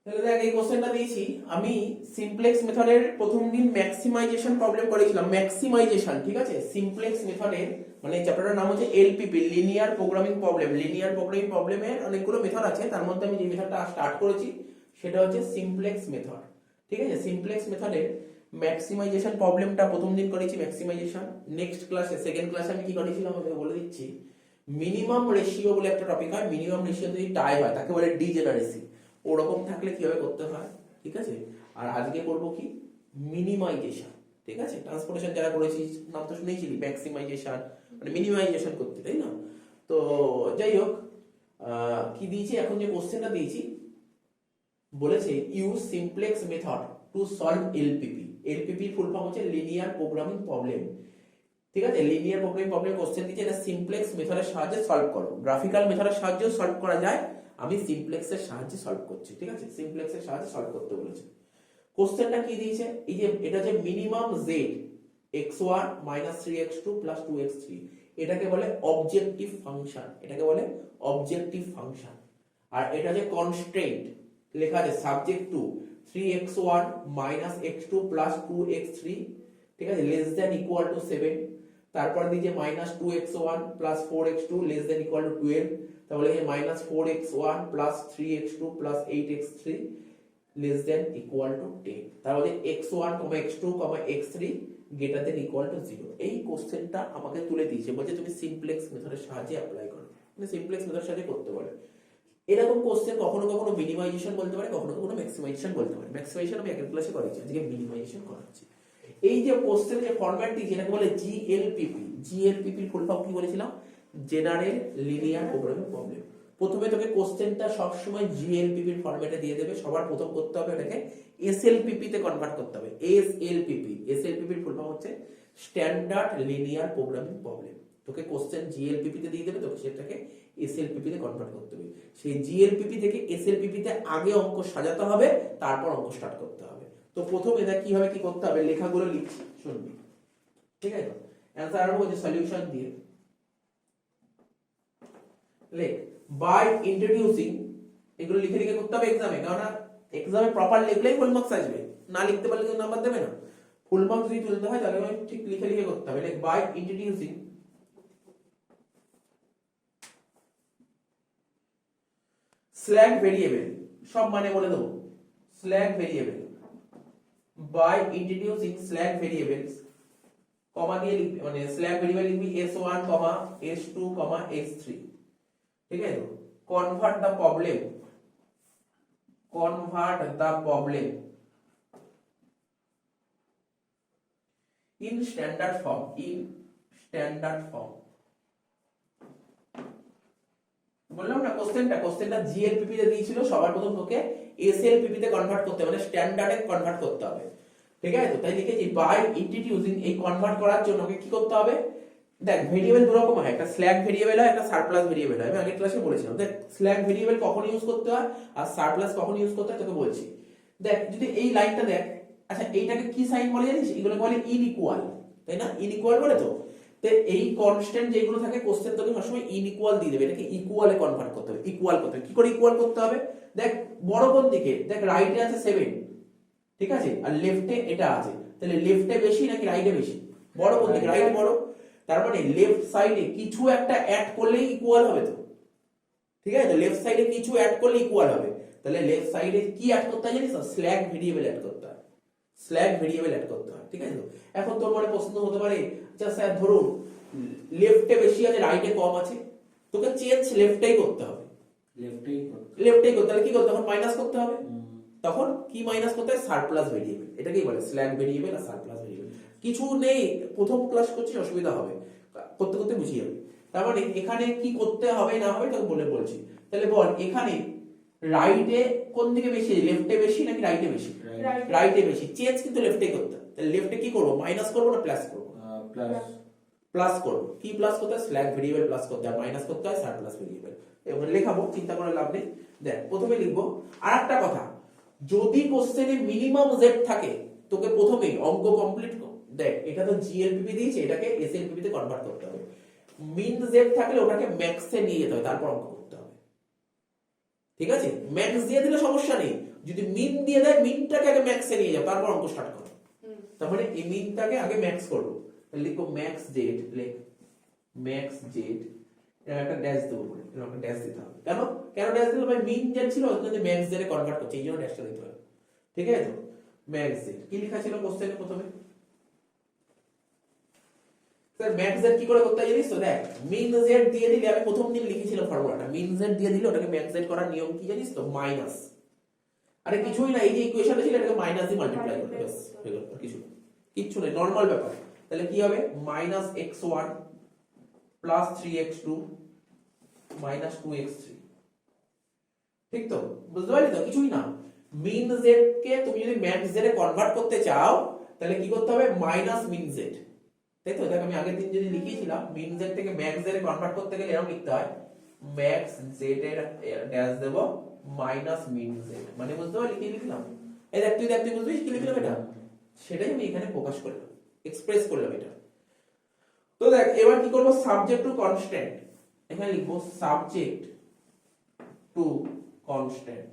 তাহলে দেখ এই কোশ্চেনটা দিয়েছি আমি সিমপ্লেক্স মেথডের প্রথম দিন ম্যাক্সিমাইজেশন প্রবলেম করেছিলাম। ম্যাক্সিমাইজেশন, ঠিক আছে, সিমপ্লেক্স মেথডের মানে চ্যাপ্টারটার নাম হচ্ছে LPP, linear programming problem. Linear programming প্রবলেমের অনেকগুলো মেথড আছে, তার মধ্যে আমি যে মেথডটা স্টার্ট করেছি সেটা হচ্ছে সিমপ্লেক্স মেথড। ঠিক আছে, সিমপ্লেক্স মেথডের ম্যাক্সিমাইজেশন প্রবলেমটা প্রথম দিন করেছি ম্যাক্সিমাইজেশন। নেক্সট ক্লাসে সেকেন্ড ক্লাসে আমি কি করেছিলাম আমাকে বলে দিচ্ছি। মিনিমাম রেশিও বলে একটা টপিক হয়, মিনিমাম রেশিও যদি টাই হয় তাকে বলে ডিজেনারেসি। ওরকম থাকলে কিভাবে করতে হয়, ঠিক আছে। আর আজকে করবো কি, মিনিমাইজেশন। ঠিক আছে, ট্রান্সপোর্টেশন যারা করেছিস নাম তো শুনেইছিলি, ম্যাক্সিমাইজেশন মানে মিনিমাইজেশন করতে, তাই না? তো যাই হোক, কি দিয়েছি এখন, যে কোশ্চেনটা দিয়েছি বলেছে use simplex method to solve LPP. LPP full form হচ্ছে লিনিয়ার প্রোগ্রামিং প্রবলেম। ঠিক আছে, লিনিয়ার প্রোগ্রামিং প্রবলেম কোশ্চেন দিয়েছে, এটা সিমপ্লেক্স মেথডের সাহায্যে সলভ করো। গ্রাফিক্যাল মেথডের সাহায্যেও সলভ করা যায়, আমি সিমপ্লেক্সের সাহায্যে সলভ করছি। ঠিক আছে, সিমপ্লেক্সের সাহায্যে সলভ করতে বলেছে। কোশ্চেনটা কি দিয়েছে, এই যে এটা যে minimum Z x1 3x2 2x3, এটাকে বলে অবজেক্টিভ ফাংশন, এটাকে বলে অবজেক্টিভ ফাংশন। আর এটা যে কনস্ট্রেইন্ট লেখা আছে subject to 3x1 x2 2x3, ঠিক আছে, লেস দ্যান ইকুয়াল টু 7। তারপর দিয়েছে -2x1 4x2 less than equal to 12। তাহলে -4x1 3x2 8x3 less than equal to 10। তাহলে x1, x2, x3 greater than equal to 0। এই কোশ্চেনটা আমাকে তুলে দিয়েছে, বলছে তুমি সিমপ্লেক্স মেথডের সাহায্যে অ্যাপ্লাই করো, মানে সিমপ্লেক্স মেথডের সাহায্যে করতে বলে। এরকম কোশ্চেন কখনো কখনো মিনিমাইজেশন বলতে পারে, কখনো কখনো ম্যাক্সিমাইজেশন বলতে পারে। ম্যাক্সিমাইজেশন আমি আগের ক্লাসে করেছি, আজকে মিনিমাইজেশন করাচ্ছি। এই যে কোশ্চেনের যে ফরম্যাট দিয়েছে এটাকে বলে জিএলপিপি। জিএলপিপির ফুল ফর্ম কি বলেছিলাম, জেনারেল লিনিয়ার প্রোগ্রামিং প্রবলেম। প্রথমে তোকে কোশ্চেনটা সবসময় জিএলপিপির ফরম্যাটে দিয়ে দেবে। সবার প্রথম করতে হবে এটাকে এসএলপিপি তে কনভার্ট করতে হবে। এসএলপিপি, এসএলপিপির ফুল ফর্ম হচ্ছে স্ট্যান্ডার্ড লিনিয়ার প্রোগ্রামিং প্রবলেম। তোকে কোশ্চেন জিএলপিপি তে দিয়ে দেবে, তোকে সেটাকে এসএলপিপি তে কনভার্ট করতে হবে। সেই জিএলপিপি থেকে এসএলপিপি তে আগে অঙ্ক সাজাতে হবে, তারপর অঙ্ক স্টার্ট করতে হবে। তো প্রথমে দেখ কিভাবে কি করতে হবে, লেখাগুলো লিখছি শুনবি, ঠিক আছে। অ্যানসার আরম্ভ হচ্ছে সলিউশন দিয়ে। লেখ বাই ইন্ট্রোডিউসিং, এগুলো লিখে লিখে করতে হবে এক্সামে, কারণ এক্সামে প্রপার লিখলেই ফুল মার্কস আসবে, না লিখতে পারলে তো নাম্বার দেবে না। ফুল মার্কস যদি তুলতে হয় তাহলে ঠিক লিখে লিখে করতে হবে। লেখ বাই ইন্ট্রোডিউসিং স্ল্যাগ ভেরিয়েবল, সব মানে বলে দেবো। Slack variable, by introducing slack variables, comma দিয়ে লিখবি, মানে স্ল্যাগ ভেরিয়েবল লিখবি s1, s2, s3, ঠিক আছে। Convert the problem, convert the problem in standard form, in standard form. বললাম না কোশ্চেনটা জিএলপিপি তে দিয়েছিল, সবার প্রথম তোকে এসএলপিপি তে কনভার্ট করতে হবে, মানে স্ট্যান্ডার্ডে কনভার্ট করতে হবে। ঠিক আছে, তো তাই লিখেছি বাই ইন্ট্রোডিউসিং। এই কনভার্ট করার জন্য ওকে কি করতে হবে, দেখ ভেরিয়েবল দু রকম হয়, একটা স্ল্যাগ ভেরিয়েবল হয়, একটা সারপ্লাস ভেরিয়েবল হয়। আমি আগের ক্লাসে বলেছিলাম। দেখ স্ল্যাগ ভেরিয়েবল কখন ইউজ করতে হয় আর সারপ্লাস কখন ইউজ করতে হয় তোকে বলছি। দেখ যদি এই লাইনটা দেখ, আচ্ছা এইটাকে কি সাইন বলে জানিস, এগুলো বলে ইনইকুয়াল, তাই না? ইনইকুয়াল বলে তো। এই কনস্ট্যান্ট যেগুলো থাকে কোশ্চেন তোকে সবসময় ইনইকুয়াল দিয়ে দেবে, এটাকে ইকুয়ালে কনভার্ট করতে হবে। ইকুয়াল করতে হবে, কি করে ইকুয়াল করতে হবে, দেখ বড় কোন দিকে, দেখ রাইটে আছে 7, ঠিক আছে, আর লেফটে এটা আছে, তাহলে লেফটে বেশি নাকি রাইটে বেশি? বড় কোন দিকে, রাইট বড়। তার মানে লেফট সাইডে কিছু একটা অ্যাড করলেই ইকুয়াল হবে তো, ঠিক আছে। তো লেফট সাইডে কিছু অ্যাড করলে ইকুয়াল হবে, তাহলে লেফট সাইডে কি অ্যাড করতে হয় জানিস, স্ল্যাগ ভেরিয়েবল অ্যাড করতে হয়, স্ল্যাগ ভেরিয়েবল অ্যাড করতে হয়, ঠিক আছে। এখন তোর মনে প্রশ্ন হতে পারে, আচ্ছা স্যার ধরুন লেফটে বেশি আছে রাইটে কম আছে, তোকে চেঞ্জ লেফটেই করতে হবে, লেফটেই করতে হবে, কি করতে হবে, মাইনাস করতে হবে। তখন কি মাইনাস করতে হয়, সারপ্লাস ভেরিয়েবল, এটাকেই বলে স্ল্যাগ ভেরিয়েবল আর সারপ্লাস ভেরিয়েবল। কিছু নেই, প্রথম ক্লাস করছিস অসুবিধা হবে, করতে করতে বুঝিয়ে যাবে। তার মানে এখানে কি করতে হবে না হবে তোকে বলে বলছি। তাহলে বল এখানে রাইটে কোন দিকে বেশি, লেফটে বেশি নাকি রাইটে বেশি? রাইটে বেশি, চেঞ্জ কিন্তু লেফটে করতে হবে। তাহলে লেফটে কি করব, মাইনাস করব না প্লাস করব? প্লাস করব। কি প্লাস করতে হয়, স্ল্যাগ ভেরিয়েবল প্লাস করতে হয়, মাইনাস করতে হয় সারপ্লাস ভেরিয়েবল। এবার লেখাবো, চিন্তা করে লাভ নেই। দেখ প্রথমে লিখবো, আরেকটা কথা, যদি কোশ্চেনে মিনিমাম জেড থাকে তোকে প্রথমেই অঙ্ক কমপ্লিট, দেখ এটা তো জিএলপিপি দিয়েছে, এটাকে এসএলপিপি তে কনভার্ট করতে হবে। মিন জেড থাকলে ওটাকে ম্যাক্সে নিয়ে যেতে হবে, তারপর অঙ্ক করতে হবে, ঠিক আছে। ম্যাক্স দিয়ে দিলে সমস্যা নেই, যদি মিন দিয়ে দেয় মিনটাকে আগে ম্যাক্সে নিয়ে যাও তারপর অঙ্ক স্টার্ট করো। তার মানে এই মিনটাকে আগে ম্যাক্স করবো, লিখো ম্যাক্স জেড, ম্যাক্স জেড, এর একটা ড্যাশ দেবো বলে, এর একটা ড্যাশ দিতে হবে। কেন কেন ড্যাশ দিতে হবে? মিন জেড ছিল ওখানে ম্যাক্স জেডে কনভার্ট করছে, এই জন্য ড্যাশটা দিতে হবে। ঠিক আছে তো, ম্যাক্স জেড কি লেখা ছিল কোশ্চেনে প্রথমে? স্যার ম্যাক্স জেড কি করে করতে হয় জানিস তো? দেখ মিন জেড দিয়ে দিলে, আমি প্রথম দিন লিখেছিলাম ফর্মুলাটা, মিন জেড দিয়ে দিলে ওটাকে ম্যাক্স জেড করার নিয়ম কি জানিস তো? মাইনাস, আরে কিছুই না, এই যে ইকুয়েশনটা ছিল এটাকে মাইনাস দিয়ে মাল্টিপ্লাই করতে, ব্যাস হয়ে গেল, কিছু কিচ্ছু নেই, নরমাল ব্যাপার। তাহলে কি হবে? Minus x1 plus 3x2 minus 2x3। ঠিক তো, বুঝতে পারলি তো? কিছুই না, মিন জেড কে তুমি যদি ম্যাক্স জেড এ কনভার্ট করতে চাও তাহলে কি করতে হবে? মাইনাস মিন জেড। তাই তো, দেখ আমি আগের দিন যদি লিখিয়েছিলাম মিন জেড থেকে ম্যাক্স জেড এ কনভার্ট করতে গেলে এরকম লিখতে হয়, ম্যাক্স জেড এর ড্যাশ দেব মাইনাস মিন জেড, মানে বুঝতে পারলি কি লিখলাম? এই দেখ তুই বুঝছিস কি লিখলাম এটা? সেটাই আমি এখানে প্রকাশ করলাম, এক্সপ্রেস করলাম এটা। তো দেখ এবার কি করব? সাবজেক্ট টু কনস্ট্যান্ট, এখানে লিখবো সাবজেক্ট টু কনস্ট্যান্ট।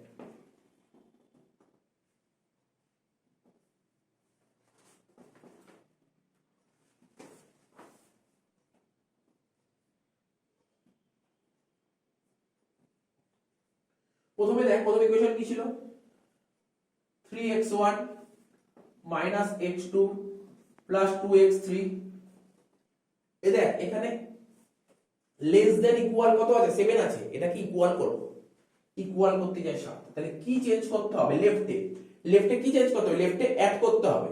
প্রথমে দেখ প্রথম ইকুয়েশন কি ছিল? 3x1 minus x2 plus 2x3। এই দেখ এখানে লেস দেন ইকুয়াল কত আছে? 7 আছে, এটা কি ইকুয়াল করব? ইকুয়াল করতে যায় 7, তাহলে কি চেঞ্জ করতে হবে? লেফটে কি চেঞ্জ করতে হবে? লেফটে অ্যাড করতে হবে।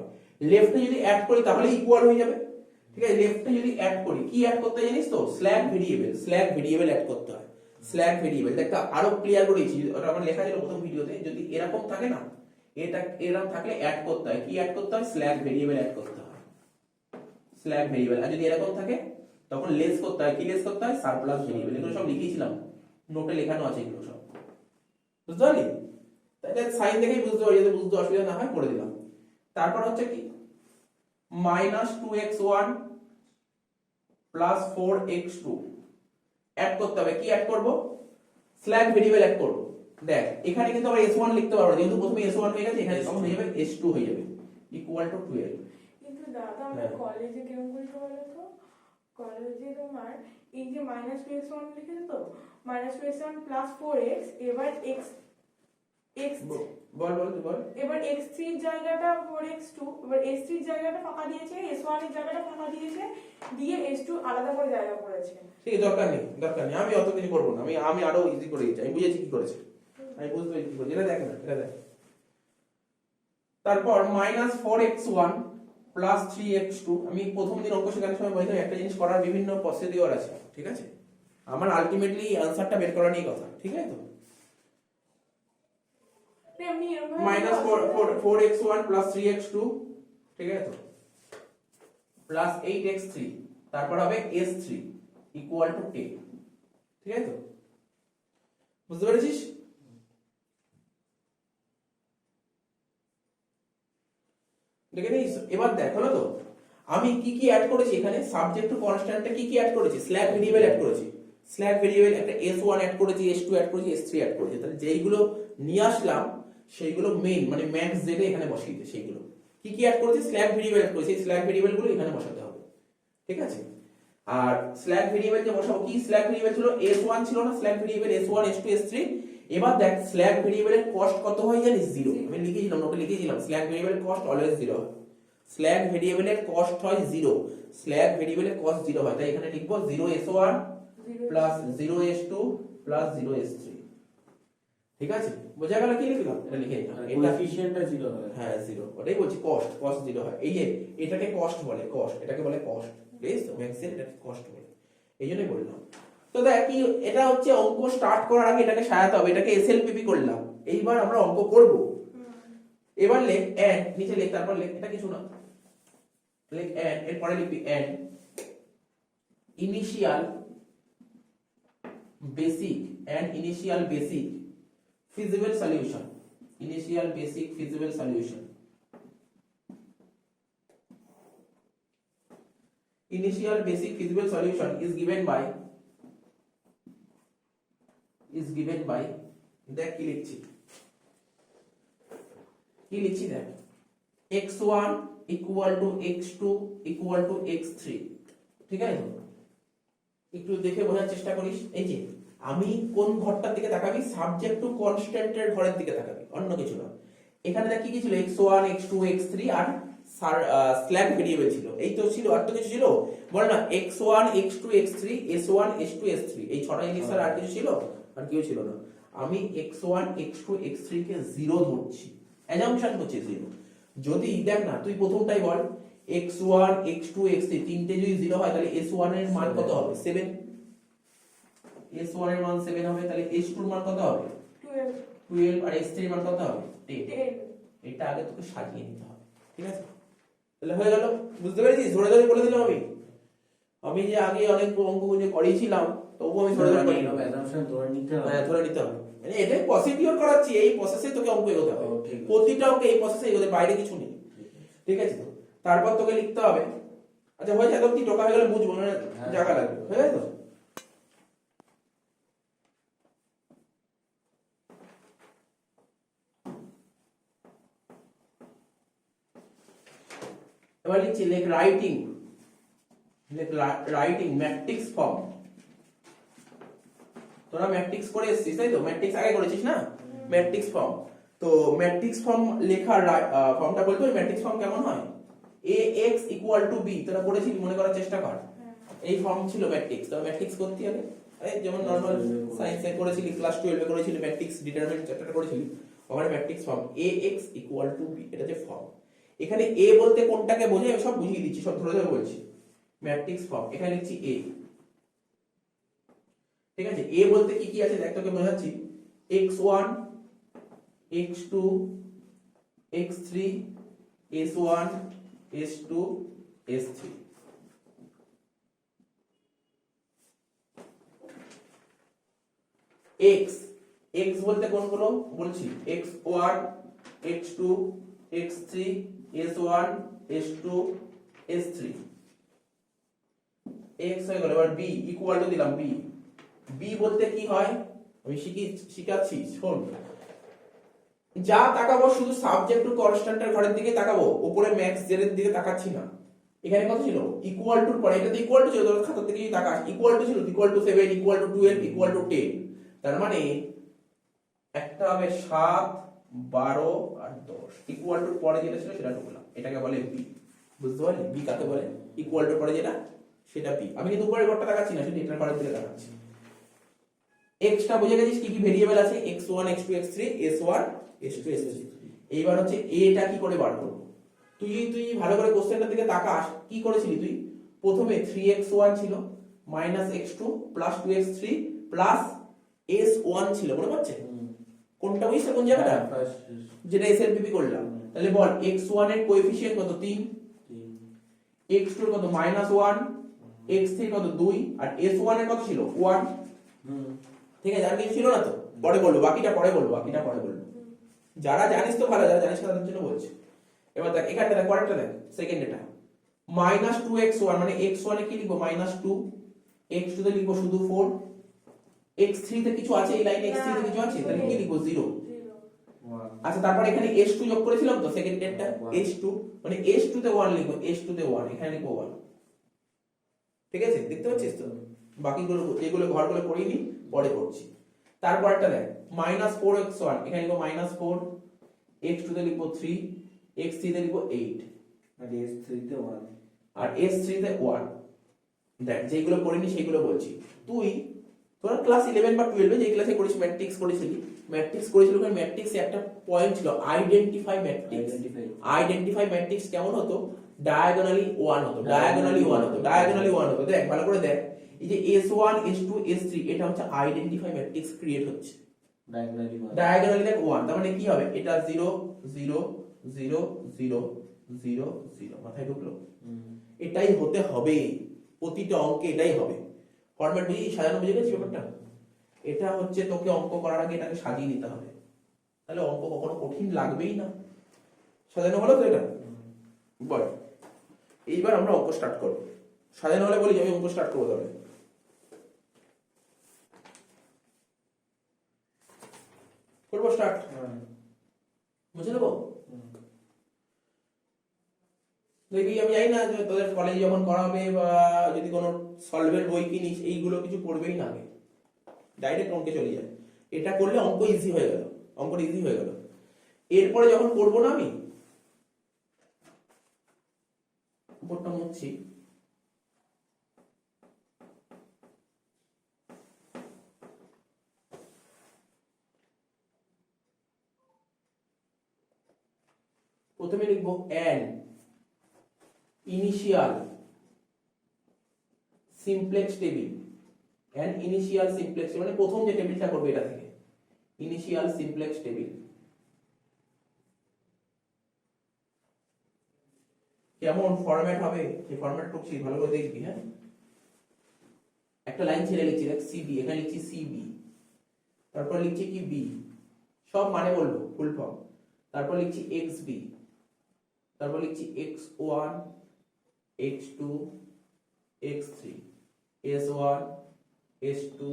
লেফটে যদি অ্যাড করি তাহলে ইকুয়াল হয়ে যাবে। ঠিক আছে, লেফটে যদি অ্যাড করি, কি অ্যাড করতে জানিস তো? স্ল্যাগ ভেরিয়েবল অ্যাড করতে হয়। স্ল্যাগ ভেরিয়েবল দেখ আরো ক্লিয়ার করেছি, ওটা আমার লেখা ছিল প্রথম ভিডিওতে, যদি এরকম থাকে না, এটা এরকম থাকলে অ্যাড করতে হয়, কি অ্যাড করতে হয়? স্ল্যাগ ভেরিয়েবল অ্যাড করতে হয়, স্ল্যাগ ভেরিয়েবল। আর যদি এরকম থাকে তখন লেস করতে হয়, কি লেস করতে হয়? Surplus variable. এগুলো সব লিখেছিলাম, নোটে লেখানো আছে এগুলো সব, বুঝতে পারলি? তাহলে সাইন দেখেই বুঝতে পারি, যদি বুঝতে অসুবিধা না হয় করে দিলাম। তারপর হচ্ছে কি? Minus 2x1 plus 4x2 add করতে হবে, কি অ্যাড করব? স্ল্যাগ ভেরিয়েবল অ্যাড করব। দেখ এখানে কিন্তু আমরা s1 লিখতে পারবো, যেহেতু প্রথমে s1 হয়ে গেছে, এখানে তখন হয়ে যাবে s2 হয়ে যাবে, ইকুয়াল টু 12। কিন্তু দাদা আমরা কলেজে কেমন করতে বলো তো? কলেজে তোমার এই যে মাইনাস 2x1 লিখেছে তো, মাইনাস 2x1 প্লাস 4x, এবার x বল তুই বল। এবার x3 এর জায়গাটা 4x2, এবার s3 এর জায়গাটা ফাঁকা দিয়েছে, s1 এর জায়গাটা ফাঁকা দিয়েছে, দিয়ে s2 আলাদা করে জায়গা করেছে। ঠিক দরকার নেই, আমি অত কিছু করবো না, আমি আরো ইজি করে দিচ্ছি, আমি বুঝেছি কি করেছে, আমি বুঝতে পেরেছি কি করেছে। এটা দেখ না, এটা দেখ। তারপর মাইনাস 4x1 প্লাস 3x2, আমি প্রথম দিন অঙ্ক শেখানোর সময় বললাম একটা জিনিস করার বিভিন্ন প্রসিডিওর আছে, ঠিক আছে? আমার আলটিমেটলি অ্যানসারটা বের করা নিয়ে কথা, ঠিক আছে তো? মাইনাস 4x1 প্লাস 3x2, ঠিক আছে তো, প্লাস 8x3, তারপর হবে s3 ইকুয়াল টু 10, ঠিক আছে তো? বুঝতে পেরেছিস? দেখে নিস। এবার দেখ হলো তো, আমি কি কি অ্যাড করেছি এখানে? সাবজেক্ট টু কনস্ট্যান্টে কি কি অ্যাড করেছি? স্ল্যাগ ভেরিয়েবল অ্যাড করেছি, স্ল্যাগ ভেরিয়েবল একটা s1 অ্যাড করেছি, s2 অ্যাড করেছি, s3 অ্যাড করেছি। তাহলে যেইগুলো নিয়ে আসলাম সেইগুলো মেইন মানে ম্যাক্স জেডে এখানে বসিয়ে দিই। সেইগুলো কি কি অ্যাড করেছি? স্ল্যাগ ভেরিয়েবল অ্যাড করেছি, স্ল্যাগ ভেরিয়েবল গুলো এখানে বসাতে হবে, ঠিক আছে? আর স্ল্যাগ ভেরিয়েবল যে বসাবো, কি স্ল্যাগ ভেরিয়েবল ছিল? s1 ছিল না slug variable, s1 s2 s3। এবার দেখ স্ল্যাগ ভেরিয়েবলের কস্ট কত হয় জানিস? 0। আমি লিখেছিলাম, নোটে লিখেছিলাম, স্ল্যাগ ভেরিয়েবলের কস্ট অলওয়েজ 0 হয়। স্ল্যাগ ভেরিয়েবলের কস্ট হয় 0, স্ল্যাগ ভেরিয়েবলের কস্ট 0 হয়, তাই এখানে লিখবো 0s1 plus 0s2 plus 0s3, ঠিক আছে? বোঝা গেল কি লিখলাম? এটা লিখে নিলাম, এটা কোএফিশিয়েন্টটা 0 হয়। হ্যাঁ 0, ওটাই বলছি, কস্ট 0 হয়। এই যে এটাকে কস্ট বলে, এটাকে বলে কস্ট, বুঝছিস তো? ম্যাক্সিমাম এটাকে কস্ট বলে, এইজন্যই বললাম। তো দেখ কি, এটা হচ্ছে অঙ্ক স্টার্ট করার আগে এটাকে সাজাতে হবে, এটাকে এসএলপিপি করলাম। এইবার আমরা অঙ্ক করব। এবার লেখ এন্ড, নিচে লেখ, তারপর লেখ, এটা কিছু না, লেখ এন্ড, এরপরে লিখবি and initial basic feasible solution, initial basic feasible solution, is given by দেখ কি লিখছি, কি লিখছি দেখ, x1 equal to x2 equal to x3, ঠিক আছে? একটু দেখে বোঝার চেষ্টা করিস। এই যে আমি কোন ঘরটার দিকে তাকাবি, সাবজেক্ট টু কনস্ট্যান্টের ঘরের দিকে তাকাবি, অন্য কিছু না। এখানে দেখ কি কি ছিল, x1 x2 x3 আর স্ল্যাগ ভেরিয়েবল ছিল, এই তো ছিল, আর তো কিছু ছিল বল না, x1 x2 x3 s1 s2 s3, এই ছটা জিনিস আর কিছু ছিল? আর কেউ ছিল না। আমি x1 x2 x3 কে 0 ধরছি, অ্যাজাম্পশন করছি 0। যদি দেখ না, তুই প্রথমটাই বল, x1 x2 x3 তিনটে যদি 0 হয় তাহলে s1 এর মান কত হবে? 7। s1 এর মান 7 হবে, তাহলে s2 এর মান কত হবে? 12 আর s3 এর মান কত হবে? 10। এটা আগে তোকে সাজিয়ে নিতে হবে, ঠিক আছে? তাহলে হয়ে গেল, বুঝতে পেরেছিস? ধরে ধরে বলে দিলাম আমি যে আগে অনেক অঙ্ক যে করিয়েছিলাম, তবু আমি ধরে ধরে বলি অ্যাজাম্পশন ধরে নিতে হবে। হ্যাঁ, ধরে নিতে হবে। মানে এটাই প্রসিডিওর করাচ্ছি, এই প্রসেসে তোকে অঙ্ক এগোতে হবে, প্রতিটা অঙ্কে এই প্রসেসে এগোতে, বাইরে কিছু নেই, ঠিক আছে? তো তারপর তোকে লিখতে হবে, আচ্ছা হয়ে যায়, কি টোকা হয়ে গেলে বুঝবো না, জায়গা লাগবে, হয়ে যায় তো? এবার লিখছি লেখ রাইটিং, রাইটিং ম্যাট্রিক্স ফর্ম। তোরা ম্যাট্রিক্স করে এসেছিস তাই তো? ম্যাট্রিক্স আগে করেছিস না? Matrix form. তো ম্যাট্রিক্স ফর্ম লেখার ফর্মটা বলতে ওই ম্যাট্রিক্স ফর্ম কেমন হয়, ax ইকুয়াল টু b, তোরা পড়েছিলি, মনে করার চেষ্টা কর। এই ফর্ম ছিল ম্যাট্রিক্স। তো ম্যাট্রিক্স করতে হবে, এই যেমন নরমাল সায়েন্সে করেছিলি, ক্লাস 12 এ করেছিলি, ম্যাট্রিক্স ডিটারমিনেন্ট চ্যাপ্টারটা করেছিলি, ওখানে matrix form ax equal to b, এটা যে ফর্ম। এখানে a বলতে কোনটাকে বোঝায় আমি সব বুঝিয়ে দিচ্ছি, সব ধরে ধরে বলছি। ম্যাট্রিক্স ফর্ম, এখানে লিখছি a, ঠিক আছে? a বলতে কি কি আছে দেখ, তোকে বোঝাচ্ছি। x1 x2 x3 s1 s2 s3। x x বলতে কোনগুলো বলছি, x1 x2 x3 s1 s2 s3, x হয়ে গেল। এবার b ইকুয়াল টু দিলাম b, b বলতে কি হয় আমি শিখাচ্ছি, শোন। যা তাকাবো শুধু সাবজেক্ট টু কনস্ট্যান্টের ঘরের দিকে তাকাবো, উপরে ম্যাক্স জেড এর দিকে তাকাচ্ছি না। এখানে কত ছিল, ইকুয়াল টুর পরে, এটা তো ইকুয়াল টু ছিল, তোর খাতার দিকে যদি তাকাস ইকুয়াল টু ছিল, equal to 7 equal to 12 equal to 10। তার মানে একটা হবে 7 12 আর 10, ইকুয়াল টুর পরে যেটা ছিল সেটা ঢুকলাম, এটাকে বলে বি। বুঝতে পারলি বি কাকে বলে? ইকুয়াল টুর পরে যেটা সেটা বি। আমি কিন্তু উপরের ঘরটা তাকাচ্ছি না, শুধু এটার ঘরের দিকে তাকাচ্ছি। এক্সটা বুঝে গেছিস কি কি ভেরিয়েবল আছে, x1 x2 x3 s1 s2 s3। এইবার হচ্ছে এটা কি করে বার করব, তুই ভালো করে কোশ্চেনটার দিকে তাকাস। কি করেছিলি তুই? প্রথমে 3x1 ছিল -x2 2x3 s1 ছিল, মনে পড়ছে? কোনটা বুঝছিস, কোন জায়গাটা, যেটা এসএলপিপি করলাম। তাহলে বল x1 এর কোএফিসিয়েন্ট কত? 3। x2 এর কত? -1, x3 এর কত? 2, আর s1 এর কত ছিল? 1। ঠিক আছে, আর কিছু ছিল না তো? পরে বলবো, বাকিটা পরে বলবো, যারা জানিস তো ভালো, যারা জানিস না তাদের জন্য বলছি। এবার দেখ এখানটা দেখ, পরেরটা দেখ, সেকেন্ড এটা -2x1, মানে x1 এ কি লিখবো? -2, x2 তে লিখবো শুধু 4, x3 তে কিছু আছে, এই লাইনে x3 তে কিছু আছে, তাহলে কি লিখবো? 0। আচ্ছা, তারপর এখানে s2 যোগ করেছিলাম তো সেকেন্ড ডেটটা, s2 মানে s2 তে 1 লিখবো, s2 তে 1, এখানে লিখবো 1। ঠিক আছে, দেখতে পাচ্ছিস তো? বাকিগুলো এগুলো ঘরগুলো করিনি, পরে করছি। তারপরটা দেখ -4x1, এখানে লিখবো -4, x2 তে লিখবো 3, x3 তে লিখবো 8, আর s3 তে 1, আর s3 তে 1। দেখ যেগুলো করিনি সেগুলো বলছি। তোরা ক্লাস 11 বা 12 এ যে ক্লাসে করিস ম্যাট্রিক্স করেছিলি, ওখানে ম্যাট্রিক্সে একটা পয়েন্ট ছিল, আইডেন্টিফাই ম্যাট্রিক্স। আইডেন্টিফাই ম্যাট্রিক্স কেমন হতো? ডায়াগোনালি 1 হতো, ডায়াগোনালি 1 হতো। দেখ ভালো করে দেখ, এই যে s1 s2 s3, এটা হচ্ছে আইডেন্টিফাই ম্যাট্রিক্স ক্রিয়েট হচ্ছে, ডায়াগোনালি দেখ 1, তার মানে কি হবে? এটা 0 0 0 0 0 0, মাথায় ঢুকলো? এটাই হতে হবে, প্রতিটা অঙ্কে এটাই হবে। ফরম্যাট বুঝি, সাজানো বুঝে গেছিস ব্যাপারটা? এটা হচ্ছে তোকে অঙ্ক করার আগে এটাকে সাজিয়ে নিতে হবে, তাহলে অঙ্ক কখনো কঠিন লাগবেই না। সাজানো হলো তো এটা? বল, এইবার আমরা অঙ্ক স্টার্ট করব। সাজানো হলে বলি আমি অঙ্ক স্টার্ট করবো, তবে করবো স্টার্ট, বুঝে নেবো? দেখবি আমি জানি না যে তোদের কলেজে যখন করাবে বা যদি কোনো সলভের বই কিনিস এইগুলো কিছু পড়বেই না আগে, ডাইরেক্ট অঙ্কে চলে যায়। এটা করলে অঙ্ক ইজি হয়ে গেল, অঙ্কটা ইজি হয়ে গেল। এরপরে যখন করবো না আমি উপরটা মুছছি, প্রথমে লিখবো and initial simplex table, and initial simplex মানে প্রথম যে টেবিলটা করবে এটা থেকে ইনিশিয়াল সিমপ্লেক্স টেবিল। কেমন ফরম্যাট হবে সেই ফরম্যাট টুকছি ভালো করে দেখবি। হ্যাঁ, একটা লাইন ছেড়ে লিখছি, দেখ সিবি, এখানে লিখছি সিবি, তারপর লিখছি কি বি, সব মানে বলবো ফুল ফর্ম, তারপর লিখছি এক্স বি, তারপর লিখছি X one, X two, X three, S one, S two,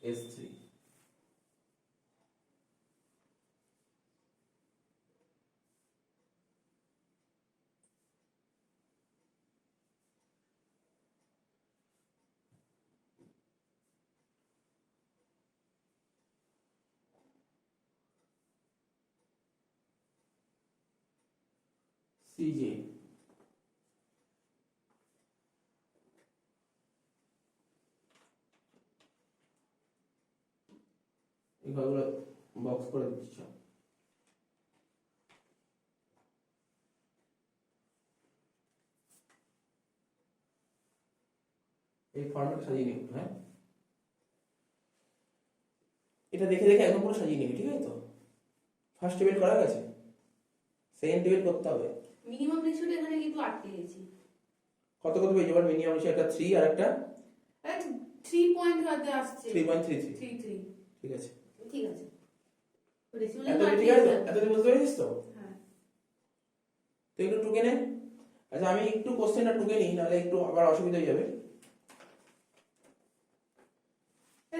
S three. C J এই ঘরগুলো বক্স করে দিচ্ছি। এই ফরম্যাট সাজিয়ে নিবি। হ্যাঁ, এটা দেখে দেখে একদম পুরো সাজিয়ে নিবি, ঠিক আছে? তো ফার্স্ট টেবিল করা গেছে, সেকেন্ড টেবিল করতে হবে। মিনিমাম রেশিওটা এখানে কিন্তু আটকে গেছি। কত কত পেয়েছি এবার? মিনিমাম রেশিও একটা 3 আর একটা 3 পয়েন্ট হাতে আসছে। 3.33। 33 ঠিক আছে, ঠিক আছে। রেশিওটা এত আটকে ঠিক আছে, গেছে। এত বুঝতে পেরেছিস তো? হ্যাঁ, তো একটু টুকে নে। আচ্ছা আমি একটু কোশ্চেনটা টুকে নিই, নাহলে একটু আবার অসুবিধা হয়ে যাবে।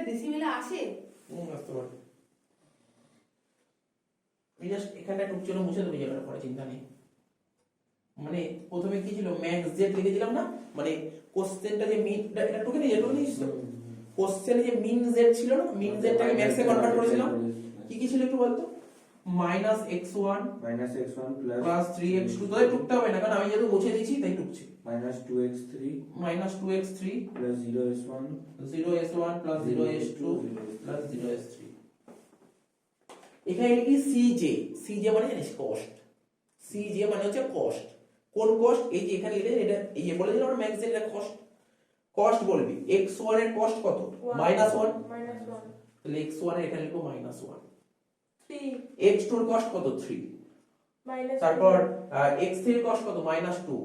ডেসিমেলে আসে। আসতে পারে। এই জাস্ট এখানটা টুকছিল, মুছে দেবো জায়গাটা, পরে চিন্তা নেই। মানে প্রথমে কি ছিল, ম্যাক্স জেড লিখেছিলাম না, মানে কোশ্চেনটা যে মিন, এটা টুকে নিয়ে টুকে নিয়েছিস তো? কোশ্চেনে যে মিন জেড ছিল না, মিন জেডটাকে ম্যাক্সে কনভার্ট করেছিলাম। কি কি ছিল একটু বলতো? -x1 -x1 প্লাস 3x2, তোদের টুকতে হবে না কারণ আমি যেহেতু মুছে দিয়েছি তাই টুকছি। -2x3 -2x3 0s1 0s1 plus 0s2 plus 0s3। এখানে লিখি সিজে, সিজে মানে জানিস কস্ট, সিজে মানে হচ্ছে কস্ট। কোন কস্ট? এই যে এখানে লিখে এটা, এই যে বলে দিলাম আমরা ম্যাক্স এটা কস্ট, কস্ট বলবি। x1 এর কস্ট কত? -1, তাহলে x1 এর এখানে লিখবো -1। 3 x2 এর কস্ট কত? 3। minus তারপর x3 এর কস্ট কত? -2।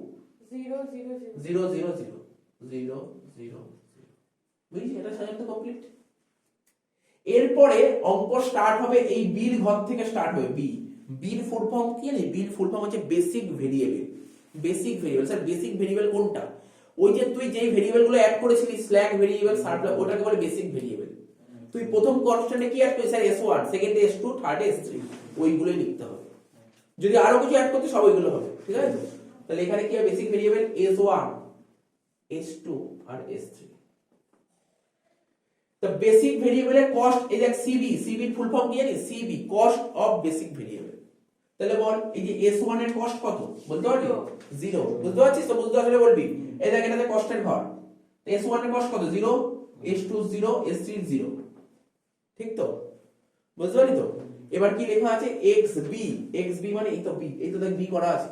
0 0 0 0 0 0 0 বুঝলি? এটা সাজানো কমপ্লিট। এরপরে অঙ্ক স্টার্ট হবে, এই বির ঘর থেকে স্টার্ট হবে। বি, বির ফুল ফর্ম কি জানিস? বির ফুল ফর্ম হচ্ছে basic variable. Basic variable, sir basic variable কোনটা? ওই যে তুই যেই ভেরিয়েবল গুলো অ্যাড করেছিলি, স্ল্যাক ভেরিয়েবল, সারপ্লাস, ওটাকে বলে বেসিক ভেরিয়েবল। তুই প্রথম কনস্ট্যান্টে কি অ্যাড করিস? স্যার s1, সেকেন্ডে s2, থার্ডে s3, ওইগুলোই লিখতে হবে। যদি আরো কিছু অ্যাড করতে সব ওইগুলো হবে, ঠিক আছে তো? তাহলে এখানে কি হবে? বেসিক ভেরিয়েবল s1, s2 আর s3। The basic variable cost is like CB, CB এর ফুল ফর্ম কি জানিস? CB, cost of basic variable। তাহলে বল এই যে S1 এর কস্ট কত বলতে পারবি? 0। বুঝতে পারছিস তো? বুঝতে পারলে বলবি। এই দেখ এটাতে কস্টের ঘর, S1 এর কস্ট কত? 0, S2 0, S3 0, ঠিক তো? বুঝতে পারলি তো? এবার কি লেখা আছে? XB, XB মানে এই তো B, এই তো দেখ B করা আছে,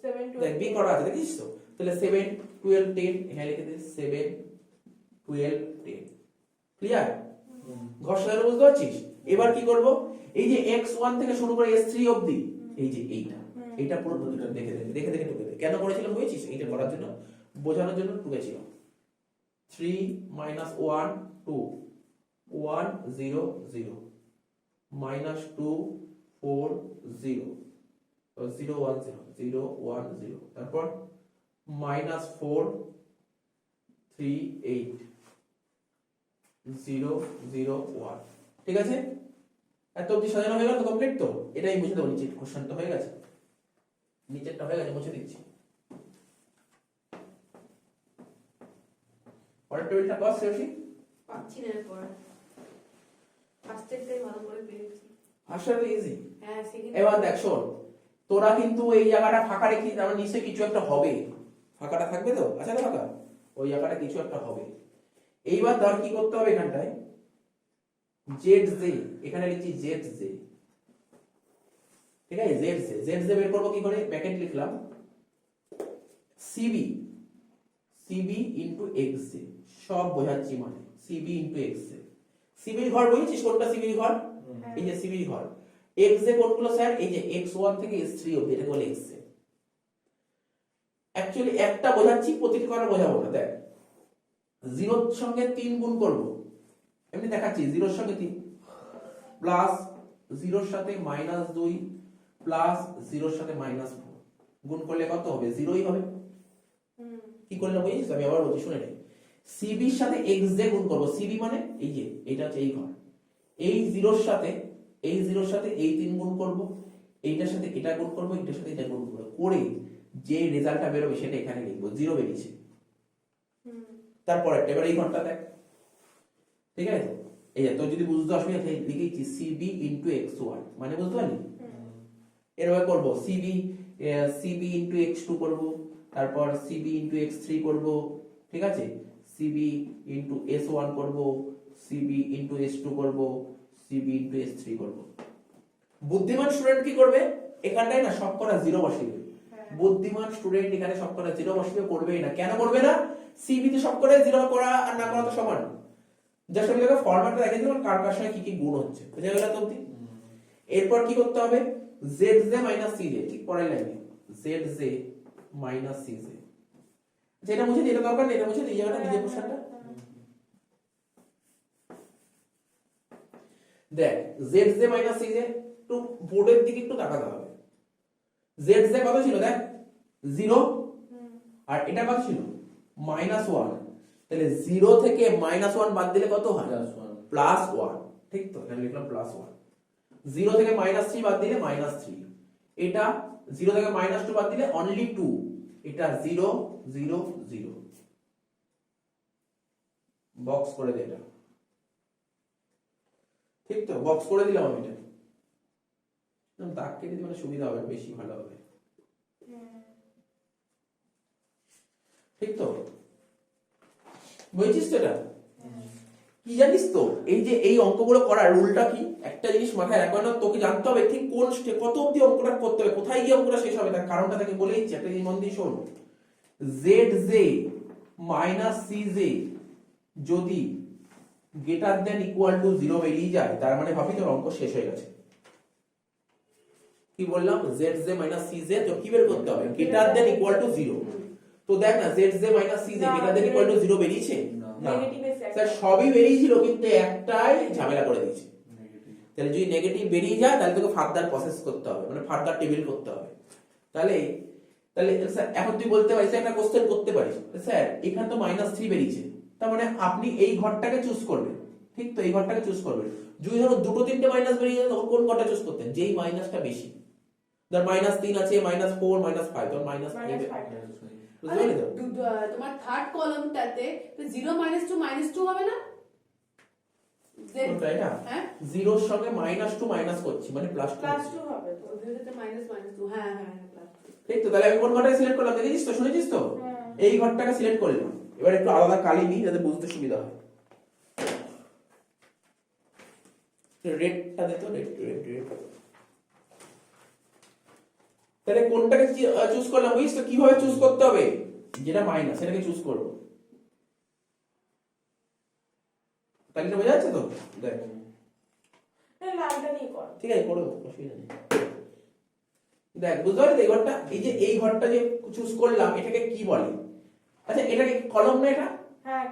7 দেখ B করা আছে, দেখিস তো? তাহলে 7 12 10, এখানে লিখে দে 7 12 10। ক্লিয়ার? ঘর সাজানো বুঝতে পারছিস? এবার কি করব? এই যে x1 থেকে শুরু করে s3 অবধি, এই যে এইটা পুরো টুকে দেখে দেখে দেখে টুকে কেন করেছিলাম বুঝেছিস? এইটা করার জন্য, বোঝানোর জন্য টুকেছিলাম। 3 -1 2 1 0 0 -2 4 0 0 1 0 0 1 0, তারপর -4 3 8 0 0 1। ঠিক আছে? এত অবধি সাজানো হয়ে গেল তো, কমপ্লিট তো। এটাই মুছে দেবো, নিচের কোশ্চেনটা হয়ে গেছে, নিচেরটা হয়ে গেছে, মুছে দিচ্ছি। পরের টেবিলটা কর শ্রেয়সী। পাচ্ছি না এরপর, ফার্স্টেরটাই ভালো করে পেরেছি। আসলে ইজি। হ্যাঁ সেকেন্ড। এবার দেখ শোন, তোরা কিন্তু এই জায়গাটা ফাঁকা রেখে, তার মানে নিশ্চয়ই কিছু একটা হবে, ফাঁকাটা থাকবে তো, আচ্ছা তো ফাঁকা, ওই জায়গাটা কিছু একটা হবে। এইবার ধর কি করতে হবে, এখানটায় জেড জে, এখানে লিখছি জেড জে, ঠিক আছে, জেড জে, জেড জে বের করবো কি করে, ব্র্যাকেট লিখলাম C B, C B into X J, সব বোঝাচ্ছি মানে সিবি ইন্টু এক্স জে। সিবির ঘর বুঝেছিস কোনটা সিবির ঘর, এই যে সিবির ঘর। এক্স জে কোনগুলো স্যার, এই যে x1 থেকে x3 অবধি, এটাকে বলে এক্স জে। অ্যাকচুয়ালি একটা বোঝাচ্ছি, প্রতিটি করে বোঝাবো না। দেখ, 0 এর সঙ্গে 3 গুণ করব, এমনি দেখাচ্ছি, 0 এর সঙ্গে 3 প্লাস 0 এর সাথে -2 প্লাস 0 এর সাথে -4 গুণ করলে কত হবে, 0ই হবে। কি করলে বুঝিস, আমি আবার বলছি, শুনে নে। সিবি এর সাথে এক্স জে গুণ করব, সিবি মানে এই যে এটা হচ্ছে এই ঘর, এই 0 এর সাথে এই 0 এর সাথে এই 3 গুণ করব, এইটার সাথে এটা গুণ করব, এটার সাথে এটা গুণ করব, করে যে রেজাল্টটা বেরোবে সেটা এখানে লিখবো, 0 বেরিয়েছে। তারপরে এবার এই ঘরটা দেখ, ঠিক আছে, এই যে তোর যদি বুঝতে অসুবিধা থাকে লিখেছি সিবি ইন্টু x1, মানে বুঝতে পারলি। এরভাবে করবো, সিবি সিবি ইন্টু x2 করবো, তারপর সিবি ইন্টু x3 করবো, ঠিক আছে, সিবি ইন্টু s1 করবো, সিবি ইন্টু s2 করবো, সিবি ইন্টু s3 করবো। বুদ্ধিমান স্টুডেন্ট কি করবে, এখানটায় না সব করা 0 বসিয়ে দেবে। বুদ্ধিমান স্টুডেন্ট এখানে সব করা 0 বসিয়ে করবেই না। কেন করবে না, সিবি তে সব করে 0 করা আর না করা তো সমান। জাস্ট আমি তোকে ফরম্যাটটা দেখিয়ে দিলাম, কার কার সঙ্গে কি কি গুণ হচ্ছে, বুঝে গেল তো অবধি। এরপর কি করতে হবে, Z J minus C J, ঠিক পরের লাইনে Z J minus C J, যেটা মুছে দিই, এটা দরকার নেই, এটা মুছে দিই, এই জায়গাটা নিজের কোশ্চেনটা। দেখ, Z J minus C J, একটু বোর্ডের দিকে একটু তাকাতে হবে। জেড জে কত ছিল দেখ, 0, আর এটা কত ছিল -1, তাহলে 0 থেকে -1 বাদ দিলে কত হয়, +1, ঠিক তো, এখানে লিখলাম +1। 0 থেকে -3 বাদ দিলে -3, এটা 0 থেকে -2 বাদ দিলে অনলি 2, এটা 0 0 0, বক্স করে দে এটা, ঠিক তো, বক্স করে দিলাম আমি এটা, দাগ কেটে দিলে মানে সুবিধা হবে, বেশি ভালো হবে, ঠিক তো, বুঝছিস তো। এটা কি জানিস তো, এই যে এই অঙ্কগুলো করার রুলটা কি, একটা জিনিস মাথায় রাখবে না, তোকে জানতে হবে ঠিক কোন কত অবধি অঙ্কটা করতে হবে, কোথায় গিয়ে অঙ্কটা শেষ হবে, তার কারণটা তাকে বলে দিচ্ছি, একটা জিনিস মন দিয়ে শোন। Z J minus C J যদি গ্রেটার দেন ইকুয়াল টু 0 বেরিয়ে যায়, তার মানে ভাবি তোর অঙ্ক শেষ হয়ে গেছে। কি বললাম, Z J minus C J তো কি বের করতে হবে, গ্রেটার দেন ইকুয়াল টু 0। তো দেখ না, Z J minus C J greater than equal to 0 বেরিয়েছে না, স্যার সবই বেরিয়েছিল, কিন্তু একটাই ঝামেলা করে দিয়েছে। তাহলে যদি নেগেটিভ বেরিয়ে যায়, তাহলে তোকে ফার্দার প্রসেস করতে হবে, মানে ফার্দার টেবিল করতে হবে। তাহলে তাহলে স্যার এখন তুই বলতে পারিস, একটা কোশ্চেন করতে পারিস, স্যার এখানে তো -3 বেরিয়েছে, তার মানে আপনি এই ঘরটাকে চুজ করবেন, ঠিক তো, এই ঘরটাকে চুজ করবেন। যদি ধরো 2 3টে মাইনাস বেরিয়ে যায়, তখন কোন ঘরটা চুজ করতেন, যেই মাইনাসটা বেশি, ধর -3 আছে, -4 -5, ধর -5, বুঝতে পারলি তো। তোমার থার্ড কলামটাতে 0 -2 -2 হবে না, কোনটা এটা, হ্যাঁ 0 এর সঙ্গে -2 মাইনাস করছি, মানে +2 হবে তো, ওদেরতে -2, হ্যাঁ হ্যাঁ প্লাস। ঠিক তো। তাহলে আমি কোন ঘরটাকে সিলেক্ট করলাম, দেখেছিস তো, শুনেছিস তো, এই ঘরটাকে সিলেক্ট করলাম। এবার একটু আলাদা কালি নিই যাতে বুঝতে সুবিধা হয়, রেডটা দে তো, রেড রেড রেড। তাহলে কোনটাকে চুজ করলাম, বুঝিস তো কিভাবে চুজ করতে হবে, যেটা মাইনাস সেটাকে চুজ করব, তাহলে বোঝা যাচ্ছে তো, দেখ লালটা নিয়ে কর, ঠিক আছে, করো, অসুবিধা নেই। দেখ বুঝতে পারলি এই ঘরটা, এই যে এই ঘরটা যে চুজ করলাম, এটাকে কি বলে, আচ্ছা এটাকে কলম না, এটা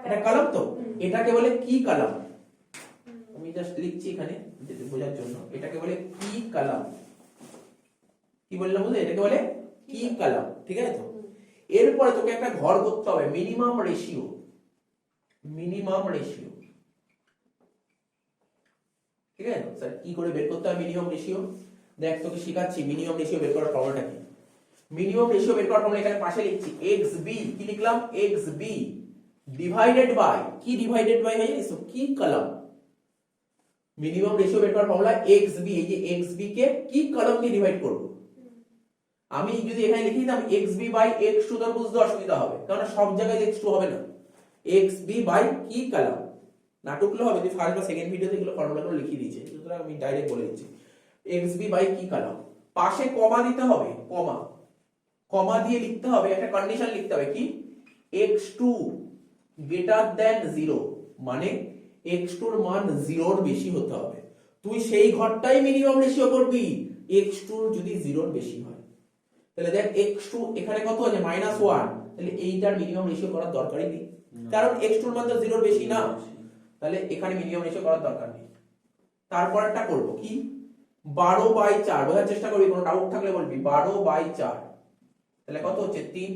এটা কলম তো, এটাকে বলে কি কলম, আমি জাস্ট লিখছি এখানে বোঝার জন্য, এটাকে বলে কি কলম। কি বললাম বুঝলে, এটাকে বলে কি কলম, ঠিক আছে তো। এরপরে তোকে একটা ঘর করতে হবে, মিনিমাম রেশিও, মিনিমাম রেশিও, ঠিক আছে স্যার কি করে বের করতে হয় মিনিমাম রেশিও? দেখ তোকে শেখাচ্ছি মিনিমাম রেশিও বের করার ফর্মুলাটা কি। মিনিমাম রেশিও বের করার ফর্মুলা এখানে পাশে লিখছি xb, কি লিখলাম xb ডিভাইডেড বাই, কি ডিভাইডেড বাই হয় জানিস তো? কি কলাম। মিনিমাম রেশিও বের করার ফর্মুলা xb, এই যে xb কে কি কলাম দিয়ে ডিভাইড করব। আমি যদি এখানে লিখে দিতাম xb বাই x2 তো বুঝতে অসুবিধা হবে, কারণ সব জায়গায় x2 হবে না। xb বাই কি কলাম, নাটকগুলো হবে যদি ফার্স্ট বা সেকেন্ড ভিডিওতে এগুলো ফর্মুলাগুলো লিখে দিয়েছে, সুতরাং আমি ডাইরেক্ট বলে দিচ্ছি xb বাই কি কলাম। পাশে কমা দিতে হবে, কমা, কমা দিয়ে লিখতে হবে, একটা কন্ডিশন লিখতে হবে কি x2 গ্রেটার দ্যান 0, মানে x2 এর মান 0 এর বেশি হতে হবে। তুই সেই ঘরটাই মিনিমাম রেশিও করবি x2 যদি 0 এর বেশি হয়। তাহলে দেখ x2 এখানে কত আছে -1, তাহলে এইটার মিনিমাম রেশিও করার দরকারই নেই, কারণ x2 এর মান তো 0 এর বেশি না, তাহলে এখানে মিনিমাম রেশিও করার দরকার নেই। তারপরটা করব কি 12/4, বোঝার চেষ্টা করবি, কোনো ডাউট থাকলে বলবি। 12/4 তাহলে কত হচ্ছে 3,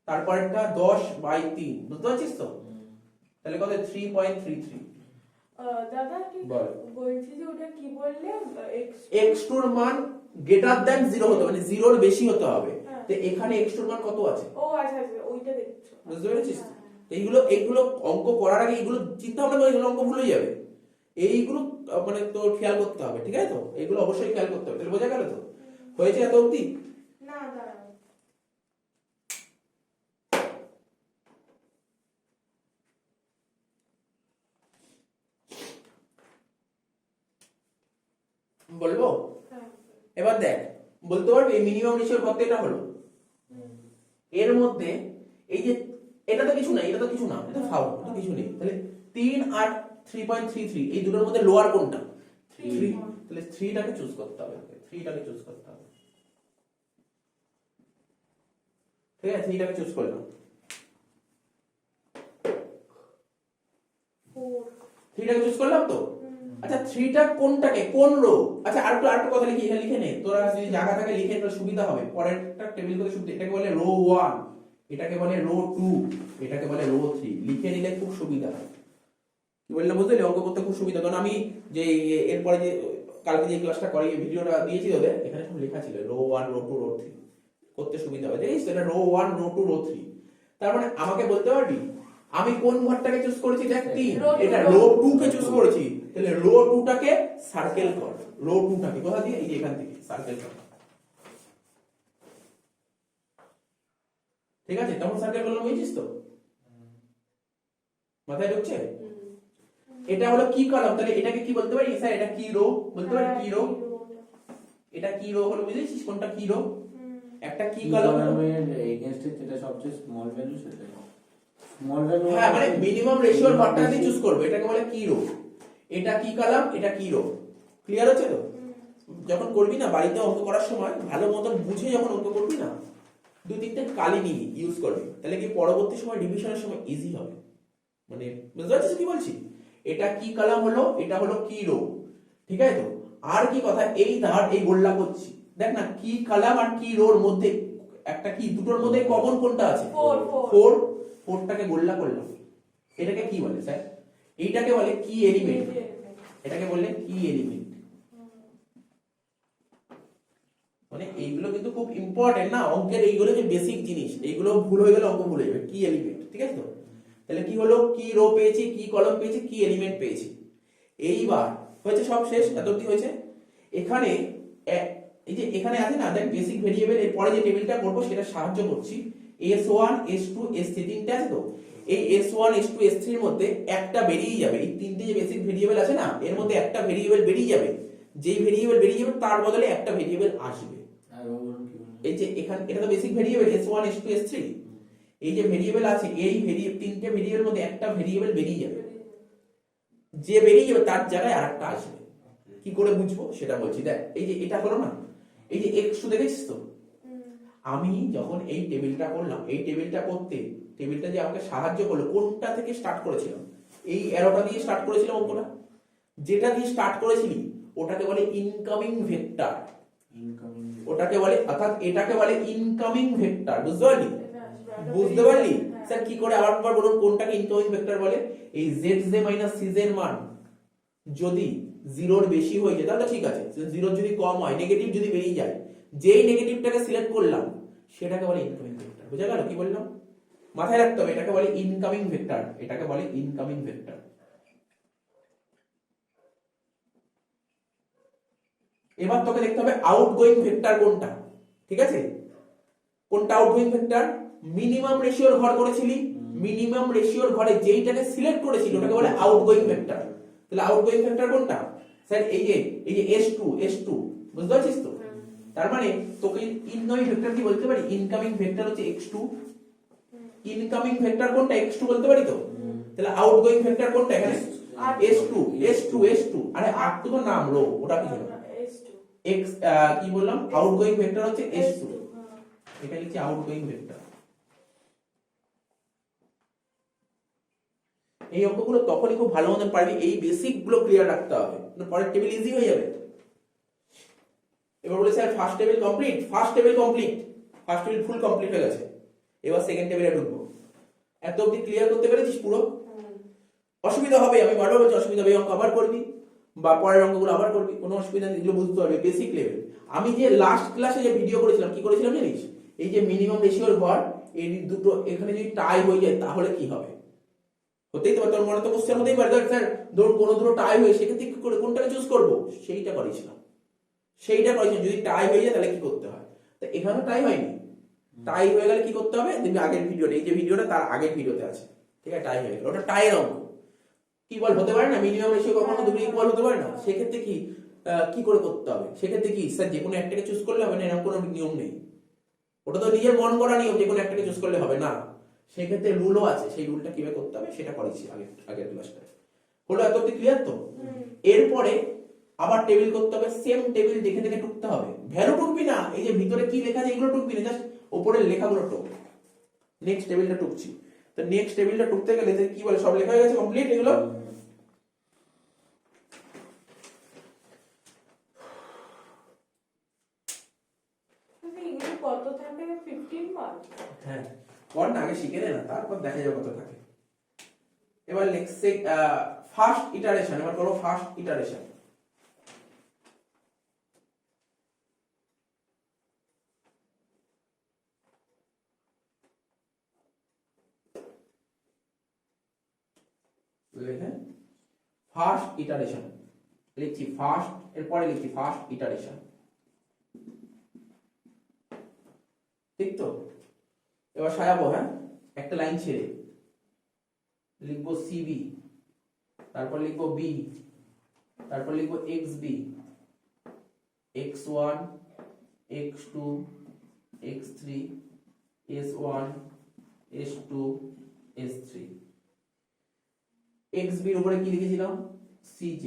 তারপরটা 10/3, বুঝতে পারছিস তো? তাহলে কত 3.33। দাদা কি বল। বলছি যে ওটা কি বললে x2 এর মান গ্রেটার দ্যান 0 হতে হবে, মানে 0 এর বেশি হতে হবে। হ্যাঁ। তো এখানে x2 এর মান কত আছে ও আচ্ছা আচ্ছা ওইটা দেখছো, বুঝতে পেরেছিস? হ্যাঁ, এইগুলো অঙ্ক করার আগে এইগুলো চিন্তা ভাবনা করে এগুলো অঙ্ক ভুলে যাবে, এইগুলো মানে তোর খেয়াল করতে হবে, ঠিক আছে তো? এইগুলো অবশ্যই খেয়াল করতে হবে। তাহলে বোঝা গেল তো? হয়েছে এত অবধি? না দাঁড়াও বলবো? হ্যাঁ এবার দেখ, বলতে পারবি এই মিনিমাম রেশিওর কত এটা হলো? এর মধ্যে এই যে এটা তো কিছু না, এটা তো কিছু না, এটা ফাউল, এটা কিছু নেই। তাহলে 3 আর 3.33 এই দুটোর মধ্যে লোয়ার কোনটা? 3, তাহলে 3টাকে চুজ করতে হবে, 3টাকে চুজ করতে হবে, ঠিক আছে? 3টাকে চুজ করলাম, 3টাকে চুজ করলাম তো। আচ্ছা 3টা কোনটাকে, কোন রো? আচ্ছা আরেকটু কথা লিখে এখানে লিখে নে, তোরা যদি জায়গা থাকে লিখে নিলে সুবিধা হবে, পরেরটা টেবিল করে সুবিধা। এটাকে বলে রো 1, এটাকে বলে রো 2, এটাকে বলে রো 3, লিখে নিলে খুব সুবিধা হয়। কি বললাম বুঝলি? অঙ্ক করতে খুব সুবিধা, কারণ আমি যে এরপরে যে কালকে যে ক্লাসটা করি ভিডিওটা দিয়েছি ওদের, এখানে সব লেখা ছিল রো 1 রো 2 রো 3, করতে সুবিধা হবে। জানিস এটা রো 1 রো 2 রো 3, তার মানে আমাকে বলতে পারবি আমি কোন ঘরটাকে চুজ করেছি? দেখ 3, এটা রো 2 কে চুজ করেছি, তাহলে রো 2টাকে সার্কেল কর, রো 2টাকে কোথা দিয়ে? এই যে এখান থেকে সার্কেল কর, ঠিক আছে? তখন সার্কেল করলাম, বুঝছিস তো? মাথায় ঢুকছে? এটা হলো কি কলাম, তাহলে এটাকে কি বলতে পারি? স্যার এটা কি রো বলতে পারি? কি রো? এটা কি রো হলো, বুঝেছিস কোনটা কি রো? একটা কি কলাম এগেইনস্ট যেটা সবচেয়ে স্মল ভ্যালু সেটা স্মল ভ্যালু। হ্যাঁ, মানে মিনিমাম রেশিওর ঘরটা দিয়ে চুজ করবে, এটাকে বলে কি রো। এটা কি কলাম, এটা কি রো, ক্লিয়ার হচ্ছে তো? যখন করবি না বাড়িতে অঙ্ক করার সময় ভালো মতন বুঝে যখন অঙ্ক করবি না, 2-3টে কালি নিয়ে ইউজ করবি, তাহলে কি পরবর্তী সময় ডিভিশনের সময় ইজি হবে। মানে বুঝতে পারছিস কি বলছি? এটা কি কলাম হলো, এটা হলো কি রো, ঠিক আছে তো? আর কি কথা, এই ধার এই গোল্লা করছি, দেখ না কি কলাম আর কি রোর মধ্যে একটা কি, দুটোর মধ্যে কমন কোনটা আছে? 4, 4টাকে গোল্লা করলাম, এটাকে কি বলে স্যার? এইটাকে বলে কি এলিমেন্ট, এটাকে বললে কি এলিমেন্ট। মানে এইগুলো কিন্তু খুব ইম্পর্টেন্ট না অঙ্কের, এইগুলো যে বেসিক জিনিস, এইগুলো ভুল হয়ে গেলে অঙ্ক ভুল হয়ে যাবে। কি এলিমেন্ট, ঠিক আছে তো? তাহলে কি হলো, কি রো পেয়েছি, কি কলাম পেয়েছি, কি এলিমেন্ট পেয়েছি। এইবার হয়েছে সব শেষ, এত অবধি হয়েছে। এখানে এই যে এখানে আছে না দেখ বেসিক ভেরিয়েবল, এর পরে যে টেবিলটা করব সেটা সাহায্য করছি। S1 S2 S3 তিনটে আছে তো, এই S1 S2 S3 এর মধ্যে একটা বেরিয়ে যাবে। এই তিনটে যে বেসিক ভেরিয়েবল আছে না, এর মধ্যে একটা ভেরিয়েবল বেরিয়ে যাবে, যেই ভেরিয়েবল বেরিয়ে যাবে তার বদলে একটা ভেরিয়েবল আসবে। এই যে এখানে এটা তো basic variable S1 S2 S3, এই যে ভেরিয়েবল আছে এই তিনটে ভেরিয়েবলের মধ্যে একটা ভেরিয়েবল বেরিয়ে যাবে, যে বেরিয়ে যাবে তার জায়গায় আরেকটা আসবে। কি করে বুঝবো সেটা বলছি। দেখ এই যে এটা হলো না, এই যে x2 দেখেছিস তো? আমি যখন এই টেবিলটা করলাম, এই টেবিলটা করতে টেবিলটা যে আমাকে সাহায্য করলো, কোনটা থেকে স্টার্ট করেছিলাম? এই অ্যারোটা দিয়ে স্টার্ট করেছিলাম অঙ্কটা, যেটা দিয়ে স্টার্ট করেছিলি ওটাকে বলে ইনকামিং ভেক্টর, ওটাকে বলে, অর্থাৎ এটাকে বলে ইনকামিং ভেক্টর। বুঝতে পারলি? বুঝতে পারলি স্যার কি করে? আবার একবার বলুন কোনটাকে ইনকামিং ভেক্টর বলে? এই zj মাইনাস cj এর মান যদি জিরোর বেশি হয়েছে তাহলে ঠিক আছে, জিরোর যদি কম হয়, নেগেটিভ যদি বেরিয়ে যায়, যেই নেগেটিভটাকে সিলেক্ট করলাম সেটাকে বলে ইনকামিং ভেক্টর। বুঝা গেল কি বললাম? মাথায় রাখতে হবে এটাকে বলে ইনকামিং ভেক্টর, এটাকে বলে ইনকামিং ভেক্টর। এবার তোকে দেখতে হবে আউটগোয়িং ভেক্টর কোনটা, ঠিক আছে? কোনটা আউটগোয়িং ভেক্টর? মিনিমাম রেশিওর ঘর করেছিলি, মিনিমাম রেশিওর ঘরে যেইটাকে সিলেক্ট করেছিলি ওটাকে বলে আউটগোয়িং ভেক্টর। তাহলে আউটগোয়িং ভেক্টর কোনটা? স্যার এই যে S2 বুঝতে পারছিস তো? তার মানে তোকে ইনকামিং ভেক্টর কি বলতে পারি? ইনকামিং ভেক্টর হচ্ছে x2, ইনকামিং ভেক্টর কোনটা? x2 বলতে পারি তো? তাহলে আউটগোয়িং ভেক্টর কোনটা এখানে? S2 আরে R2 তো নাম রো, ওটা কি হলো? x কি বললাম? আউটগোয়িং ভেক্টর হচ্ছে S2, এটা লিখছি আউটগোয়িং ভেক্টর। এই অঙ্কগুলো তখনই খুব ভালো মতো পারবি, এই বেসিক গুলো ক্লিয়ার রাখতে হবে, পরের টেবিল ইজি হয়ে যাবে। এবার বলে sir first table complete, first table full complete হয়ে গেছে, এবার সেকেন্ড টেবিলে ঢুকবো। এত অবধি ক্লিয়ার করতে পেরেছিস পুরো? অসুবিধা হবে, আমি বারবার বলছি অসুবিধা হবে, এই অঙ্ক আবার করবি বা পরের অঙ্কগুলো আবার করবি, কোনো অসুবিধা নেই, এগুলো বুঝতে পারবি বেসিক লেভেল। আমি যে লাস্ট ক্লাসে যে ভিডিও করেছিলাম, কি করেছিলাম জানিস? এই যে মিনিমাম রেশিওর ঘর, এই দুটো এখানে যদি টাই হয়ে যায় তাহলে কি হবে? হতেই তো পারে, তোর মনে তো কোশ্চেন হতেই পারে স্যার ধরুন কোনো দুটো টাই হয়ে, সেক্ষেত্রে কি করে কোনটাকে চুজ করবো? সেইটা করেছিলাম। যদি টাই হয়ে যায় তাহলে কি করতে হয়? তো এখানে টাই হয়নি, টাই হয়ে গেলে কি করতে হবে? দেখবি আগের ভিডিওটা, এই যে ভিডিওটা তার আগের ভিডিওতে আছে, ঠিক আছে? টাই হয়ে গেল, ওটা টাইয়ের অঙ্ক। কি বল হতে পারে না, মিনিমাম রেশিও কখনো দুটো ইকুয়াল হতে পারে না, সেক্ষেত্রে কি করে করতে হবে? সেক্ষেত্রে কি স্যার যে কোনো একটাকে চুজ করলে হবে না, এরকম কোনো নিয়ম নেই, ওটা তো নিজের মন করা নিয়ম, যে কোনো একটাকে চুজ করলে হবে না, সেক্ষেত্রে রুলও আছে, সেই রুলটা কিভাবে করতে হবে সেটা করেছি আগের ক্লাসটা। হলো এত অব্দি ক্লিয়ার তো? এরপরে আবার টেবিল করতে হবে, সেম টেবিল দেখে দেখে টুকতে হবে, ভ্যালু টুকবি না, এই যে ভিতরে কি লেখা আছে এগুলো টুকবি না, জাস্ট উপরের লেখাগুলো টুক। নেক্সট টেবিলটা টুকছি, তো নেক্সট টেবিলটা টুকতে গেলে কি বলে, সব লেখা হয়ে গেছে কমপ্লিট এগুলো। কত থাকে? 15 মার্ক? হ্যাঁ কর না, আগে শিখে নে না, তারপর দেখা যাবে কত থাকে। এবার লেখছে ফার্স্ট ইটারেশন, এবার করো ফার্স্ট ইটারেশন। লিখে ফার্স্ট ইটারেশন লিখছি, ফার্স্ট এরপরে লিখছি ফার্স্ট ইটারেশন, ঠিক তো? এবার সাজাবো, হ্যাঁ একটা লাইন ছেড়ে লিখবো সিবি, তারপর লিখবো বি, তারপর লিখবো xb, x1 x2 x3 s1 s2 s3। xb এর উপরে কি লিখেছিলাম? cj।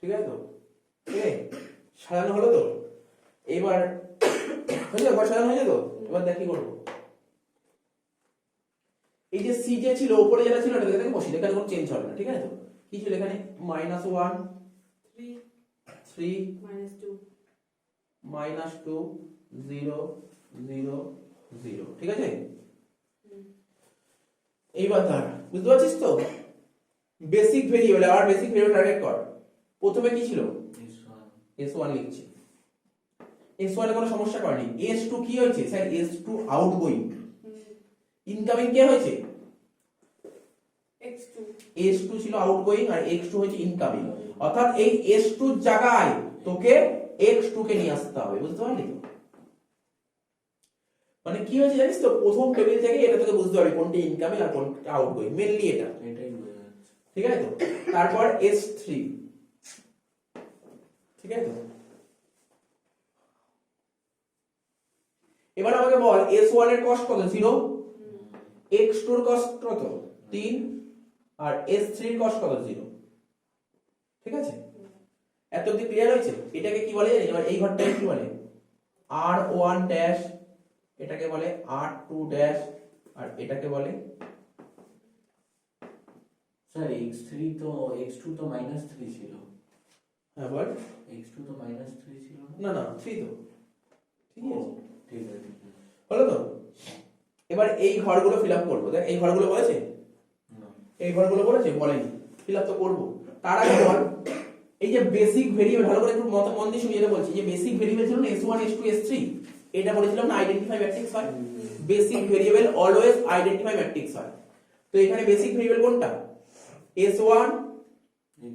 ঠিক আছে তো? ঠিক আছে, সাজানো হলো তো? এবার হয়ে যাবে, সাজানো হয়ে যাবে তো? এবার দেখ কি করবো। এই যে সি যে ছিল উপরে যেটা ছিল এটাকে দেখে বসি, এখানে কোনো চেঞ্জ হবে না, ঠিক আছে তো? কি ছিল এখানে? -1 3 -2 -2 0 0 0, ঠিক আছে? এইবার ধর, বুঝতে পারছিস তো? বেসিক ভেরিয়েবল, আর বেসিক ভেরিয়েবল টার্গেট কর। প্রথমে কি ছিল? s1 লিখছি, s1 এ কোনো সমস্যা করেনি। s2 কি হয়েছে স্যার? s2 আউটগোয়িং, ইনকামিং কে হয়েছে? x2 s2 ছিল আউটগোয়িং আর x2 হয়েছে ইনকামিং, অর্থাৎ এই s2 এর জায়গায় তোকে x2 কে নিয়ে আসতে হবে, বুঝতে পারলি তো? মানে কি হয়েছে জানিস তো, প্রথম টেবিল থেকে এটা তোকে বুঝতে হবে কোনটা ইনকামিং আর কোনটা আউটগোয়িং, মেইনলি এটাই বোঝা যাচ্ছে, ঠিক আছে তো? তারপর s3, ঠিক আছে তো? এবার আমাকে বল s1 এর কস্ট কত? 0, x2 এর কস্ট কত? 3, আর S3 এর cos কত 0, ঠিক আছে? এত অবধি ক্লিয়ার হয়েছে? এটাকে কি বলে জানেন? এবার এই ঘরটাকে কি বলে? R1 ড্যাশ, এটাকে বলে R2 ড্যাশ, আর এটাকে বলে স্যার x3 তো x2 তো -3 ছিল, হ্যাঁ বল। x2 তো -3 ছিল না? না না 3 তো, ঠিক আছে, ঠিক আছে ঠিক আছে। হলো তো? এবার এই ঘরগুলো ফিল আপ করবো। দেখ এই ঘরগুলো বলেছে, না। এই ঘরগুলো বলেছে, বলেনি, ফিল আপ তো করবো। তার আগে বল, এই যে বেসিক ভেরিয়েবল, ভালো করে একটু মন দিয়ে শুনিয়ে বলছি, যে বেসিক ভেরিয়েবল ছিল না S1 S2 S3, এটা বলেছিলাম না আইডেন্টিফাই ম্যাট্রিক্স হয়। Basic variable always identify matrix হয়। তো এখানে বেসিক ভেরিয়েবল কোনটা? S1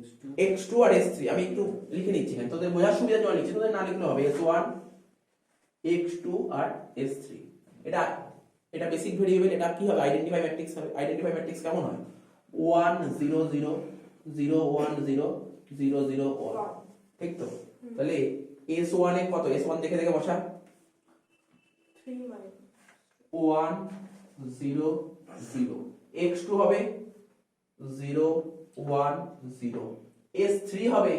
x2 x2 আর S3। আমি একটু লিখে নিচ্ছি না, তোদের বোঝার সুবিধার জন্য লিখছি, তোদের না লিখলে হবে। S1 x2 আর S3, এটা এটা বেসিক ভেরিয়েবল। এটা কি হবে? আইডেন্টিফাই ম্যাট্রিক্স হবে। আইডেন্টিফাই ম্যাট্রিক্স কেমন হয়? 1 0 0 0 1 0 0 0 1, ঠিক তো? তাহলে S1 এ কত? S1 দেখে দেখে বসা। 3 minus 1 0 0, x2 হবে 0 1 0, S3 হবে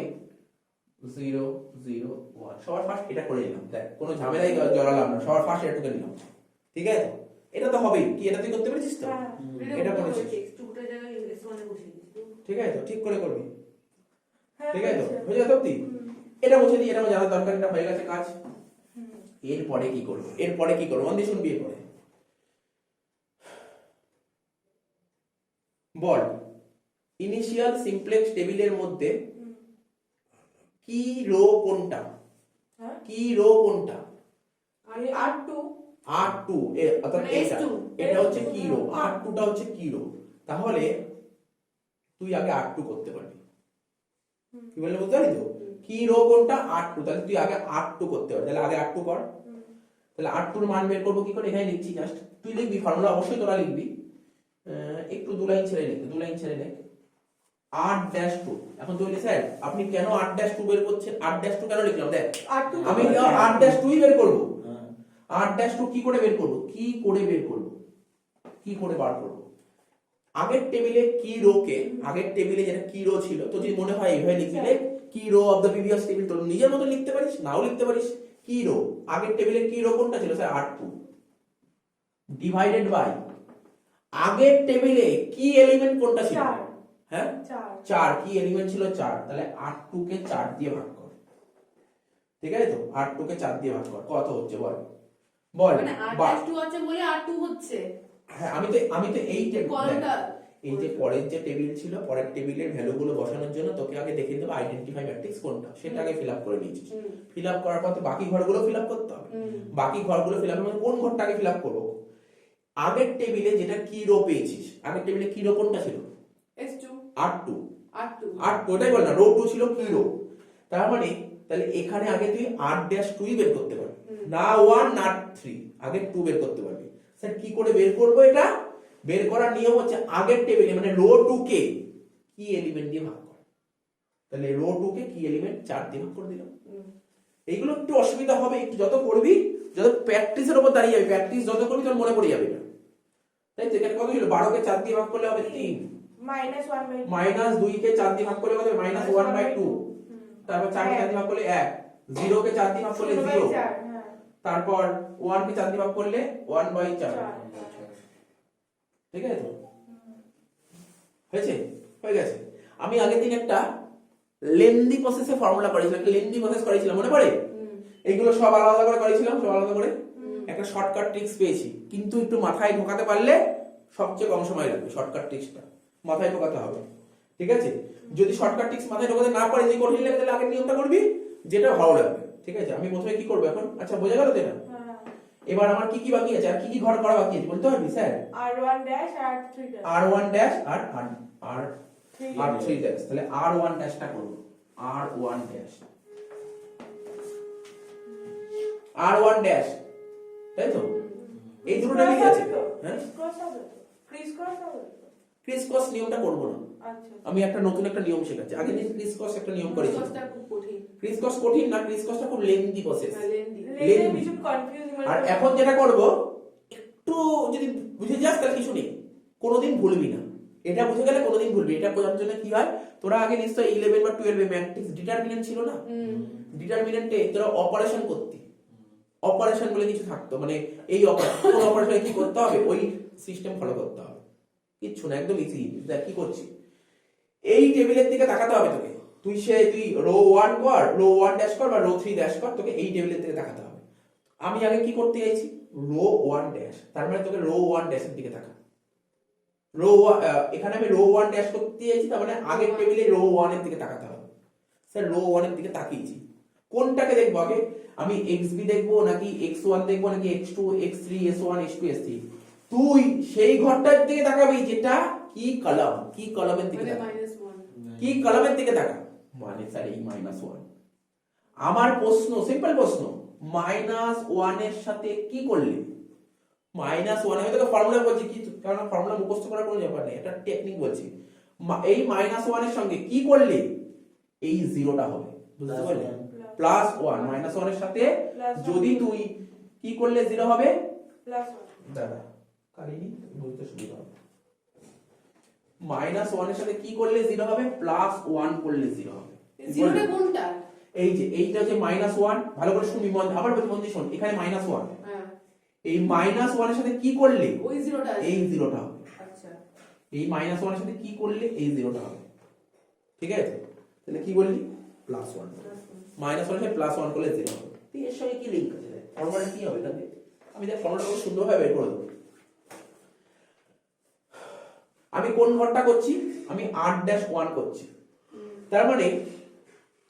0 0 1। সবার ফার্স্ট এটা করে নিলাম। দেখ কোনো ঝামেলাই জড়ালাম না, সবার ফার্স্ট এটা নিলাম, ঠিক আছে? তো এটা তো হবেই। কি এটা তুই করতে পেরেছিস তো? হ্যাঁ। এটা করেছিস, x2 টার জায়গায় s1 এ বসিয়ে দিয়েছি তো। ঠিক আছে তো? ঠিক করে করবি, হ্যাঁ, ঠিক আছে তো? হয়েছে। হয়ে যাবে অব্দি? এটা মুছে দিই, এটা আমার জানার দরকার, এটা হয়ে গেছে কাজ। হুম। এরপরে কি করবো? এরপরে কি করবো? মন দিয়ে শুনবি। এরপরে বল, ইনিশিয়াল সিমপ্লেক্স টেবিলের মধ্যে হুম। কি রো কোনটা? হ্যাঁ? কি রো কোনটা? আর R2 R2 অর্থাৎ মানে এটা, S2 এটা হচ্ছে কি রো, R2 টা হচ্ছে কি রো। তাহলে তুই আগে R2 করতে পারবি। কি বললে বুঝতে পারলি তো? কি রো কোনটা? R2। তাহলে তুই আগে R2 করতে পারবি। তাহলে আগে R2 কর। তাহলে R2 এর মান বের করবো কি করে? এখানে লিখছি জাস্ট, তুই লিখবি ফর্মুলা, অবশ্যই তোরা লিখবি। একটু 2 লাইন ছেড়ে লিখ, 2 লাইন ছেড়ে লিখ। R-2। এখন তুই বলি স্যার আপনি কেন R-2 বের করছেন? R-2 কেন লিখলাম? দেখ R2 আমি R-2 বের করবো। হ্যাঁ R-2 কি করে বের করবো? কি করে বের করবো? কি করে বার করবো? আগের টেবিলে কি রো কে, আগের টেবিলে যেটা কি রো ছিল, তো যদি মনে হয় এইভাবে লিখলে কি row of the previous table, তোর নিজের মতো লিখতে পারিস, নাও লিখতে পারিস। কি রো, আগের টেবিলে কি রো কোনটা ছিল? স্যার R2 ডিভাইডেড বাই আগের টেবিলে কি এলিমেন্ট কোনটা ছিল? 4 হ্যাঁ 4 4, কি এলিমেন্ট ছিল? 4। তাহলে R2 কে 4 দিয়ে ভাগ কর, ঠিক আছে তো? R2 কে 4 দিয়ে ভাগ কর, কত হচ্ছে বল? বল। মানে r2 আছে বলে r2 হচ্ছে। হ্যাঁ আমি তো এই কলমটা এই যে পরের যে টেবিল ছিল, পরের টেবিলের ভ্যালুগুলো বসানোর জন্য তোকে আগে দেখিয়ে দেবো আইডেন্টিফাই ম্যাট্রিক্স কোনটা, সেটা আগে ফিল আপ করে নিয়েছিস। ফিল আপ করার পর তো বাকি ঘরগুলো ফিল আপ করতে হবে। বাকি ঘরগুলো ফিল আপ কোন ঘরটাকে ফিল আপ করবো? আগের টেবিলে যেটা কি রো পেয়েছিস, আগের টেবিলে কি রো কোনটা ছিল? s2 R2 r2 R2, ওটাই বল না, রো 2 ছিল কি রো। তার মানে তাহলে এখানে আগে তুই R-2 বের করতে পারবি, না 1 না 3, আগে 2 বের করতে পারবি। স্যার কি করে বের করবো? এটা বের করার নিয়ম হচ্ছে আগের টেবিলে মানে রো 2 কে কি এলিমেন্ট দিয়ে ভাগ কর। তাহলে রো 2 কে কি এলিমেন্ট 4 দিয়ে ভাগ করে দিলাম। এইগুলো একটু অসুবিধা হবে, একটু যত করবি, যত প্র্যাকটিসের উপর দাঁড়িয়ে যাবে, প্র্যাকটিস যত করবি তোর মনে পড়ে যাবে না। তাই তো? এখানে কত ছিল? 12 কে 4 দিয়ে ভাগ করলে হবে 3, -1/2 -2 কে 4 দিয়ে ভাগ করলে হবে -1/2, তারপর 4 কে 4 দিয়ে ভাগ করলে 1, 0 কে 4 দিয়ে ভাগ করলে 0, তারপর 1 কে 4 দিয়ে ভাগ করলে 1/4, ঠিক আছে তো? হয়েছে? হয়ে গেছে। আমি আগের দিন একটা লেন্দি প্রসেসে ফর্মুলা করেছিলাম, একটা লেন্দি প্রসেস করেছিলাম, মনে পড়ে? এইগুলো সব আলাদা করে করেছিলাম, সব আলাদা করে একটা শর্টকাট ট্রিক্স পেয়েছি। কিন্তু একটু মাথায় ঢোকাতে পারলে সবচেয়ে কম সময় লাগবে। শর্টকাট ট্রিক্সটা মাথায় ঢোকাতে হবে, ঠিক আছে? যদি শর্টকাট ট্রিক্স মাথায় ঢোকাতে না পারে, যদি কঠিন লাগে, তাহলে আগের নিয়মটা করবি, যেটা ভালো লাগবে, ঠিক আছে? আমি প্রথমে কি করবো এখন? আচ্ছা বোঝা গেল তো এটা? এবার আমার কি কি বাকি আছে, আর কি কি ঘর করা বাকি আছে বলতে পারবি sir? R1 dash R1 dash আর R3 ড্যাশ। তাহলে R1 ড্যাশটা করব, R1 ড্যাশ, R1 ড্যাশ, তাই তো? এই দুটো কি আছে? হ্যাঁ ক্রিস ক্রস নিয়মটা করব না, আমি একটা নতুন একটা নিয়ম শেখাচ্ছি। আগে দিন ক্রিস ক্রস একটা নিয়ম করেছি। খুব কঠিন। ক্রিস ক্রস কঠিন না, ক্রিস ক্রসটা খুব লেন্দি প্রসেস। লেন্দি। আর এখন যেটা করব, একটু যদি বুঝে যাস তাহলে কিছু নেই, কোনোদিন ভুলবি না। এটা বুঝে গেলে কোনোদিন ভুলবি। এটা বোঝার জন্য কি হয়, তোরা আগে নিশ্চয়ই 11 বা 12 এ ম্যাট্রিক্স ডিটারমিনেন্ট ছিল না, ডিটারমিনেন্টে তোরা অপারেশন করতি, অপারেশন বলে কিছু থাকতো, মানে এই কোন অপারেশনে কি করতে হবে ওই সিস্টেম ফলো করতে হবে, কিচ্ছু না, একদম ইজি। দেখ কি করছি, এই টেবিলের দিকে তাকাতে হবে তোকে, তুই রো 1 কর, রো 1 ড্যাশ কর বা রো 3 ড্যাশ কর, তোকে এই টেবিলের দিকে তাকাতে হবে। আমি আগে কি করতে চাইছি, রো 1 ড্যাশ, তার মানে তোকে রো 1 ড্যাশের দিকে তাকা। এখানে আমি রো 1 ড্যাশ করতে চাইছি, তার মানে আগের টেবিলে রো 1 এর দিকে তাকাতে হবে। স্যার রো 1 এর দিকে তাকিয়েছি, কোনটাকে দেখবো আগে, আমি xb দেখবো নাকি x1 দেখবো নাকি x2 x3 s1 s2 s3? তুই সেই ঘরটার দিকে তাকাবি যেটা কি কলাম, কি কলামের দিকে তাকা, কি কলামের দিকে তাকা, মানে স্যার এই -1। আমার প্রশ্ন সিম্পল প্রশ্ন, -1 এর সাথে কি করলে, -1 আমি তোকে ফর্মুলা বলছি, কি কারণ ফর্মুলা মুখস্থ করার কোনো ব্যাপার নেই, এটা টেকনিক বলছি। এই -1 এর সঙ্গে কি করলে এই জিরোটা হবে, বুঝতে পারলি? +1, -1 এর সাথে যদি তুই কি করলে জিরো হবে, +1 দাদা কারিনি বলতে সুবিধা হবে। -1 এর সাথে কি করলে জিরো হবে, +1 করলে জিরো হবে। জিরোটা কোনটা? এই যে এইটা হচ্ছে -1, ভালো করে শুনবি, আবার বলছি মন দিয়ে শোন, এখানে -1, হ্যাঁ, এই -1 এর সাথে কি করলে ওই জিরোটা আছে। এই জিরোটা হবে, আচ্ছা, এই -1 এর সাথে কি করলে এই জিরোটা হবে, ঠিক আছে? তাহলে কি বললি, +1, -1 এর সাথে +1 করলে জিরো হবে। তুই এর সঙ্গে কি লিংক আছে, ফর্মুলাটা কি হবে তাহলে, আমি দেখ ফর্মুলাটা খুব সুন্দরভাবে বের করে দেবো। আমি কোন ঘরটা করছি, আমি 8-1 করছি, তার মানে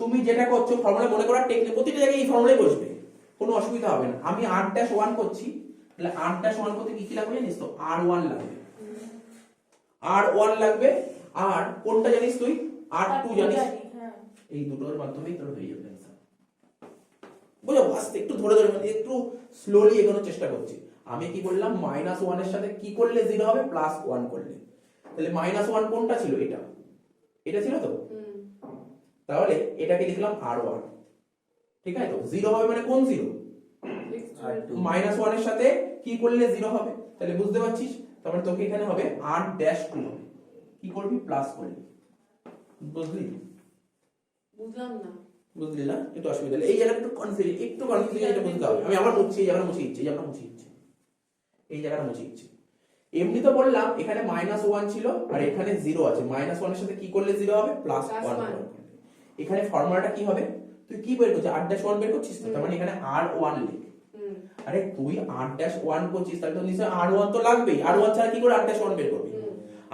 তুমি যেটা করছো ফর্মুলা মনে করার টেকনিক, প্রতিটা জায়গায় এই ফর্মুলাই বসবে, কোনো অসুবিধা হবে না। আমি 8-1 করছি, তাহলে 8-1 করতে কি কি লাগবে জানিস তো, R1 লাগবে, R1 লাগবে, আর কোনটা জানিস তুই, R2 জানিস, হ্যাঁ এই দুটোর মাধ্যমেই তোর হয়ে যাবে অ্যান্সার। বুঝো, আস্তে একটু ধরে ধরে, মানে একটু স্লোলি এগোনোর চেষ্টা করছি। আমি কি বললাম, -1 এর সাথে কি করলে জিরো হবে, +1 করলে, তাহলে -1 কোনটা ছিল, এটা, এটা ছিল তো, তাহলে এটাকে লিখলাম R1, ঠিক আছে? তো জিরো হবে মানে কোন জিরো, -1 এর সাথে কি করলে জিরো হবে, তাহলে বুঝতে পারছিস, তারপরে তোকে এখানে হবে R-2 হবে, কি করবি, প্লাস করবি, বুঝলি? বুঝলাম না। বুঝলি না, একটু অসুবিধা হলে এই জায়গাটা একটু কনফিউশন এটা বুঝতে হবে। আমি আবার মুছছি, এই জায়গাটা মুছে দিচ্ছি, এই জায়গাটা মুছে দিচ্ছি, এই জায়গাটা মুছে দিচ্ছি। এমনি তো বললাম এখানে -1 ছিল আর এখানে 0 আছে, -1 এর সাথে কি করলে জিরো হবে, +1। এখানে ফর্মুলাটা কি হবে, তুই কি বের করছিস, R-1 বের করছিস, তার মানে এখানে R1 লিখ। আরে তুই R-1 করছিস, তাহলে তো নিশ্চয়ই R1 তো লাগবেই, R1 ছাড়া কি করে R-1 বের করবি?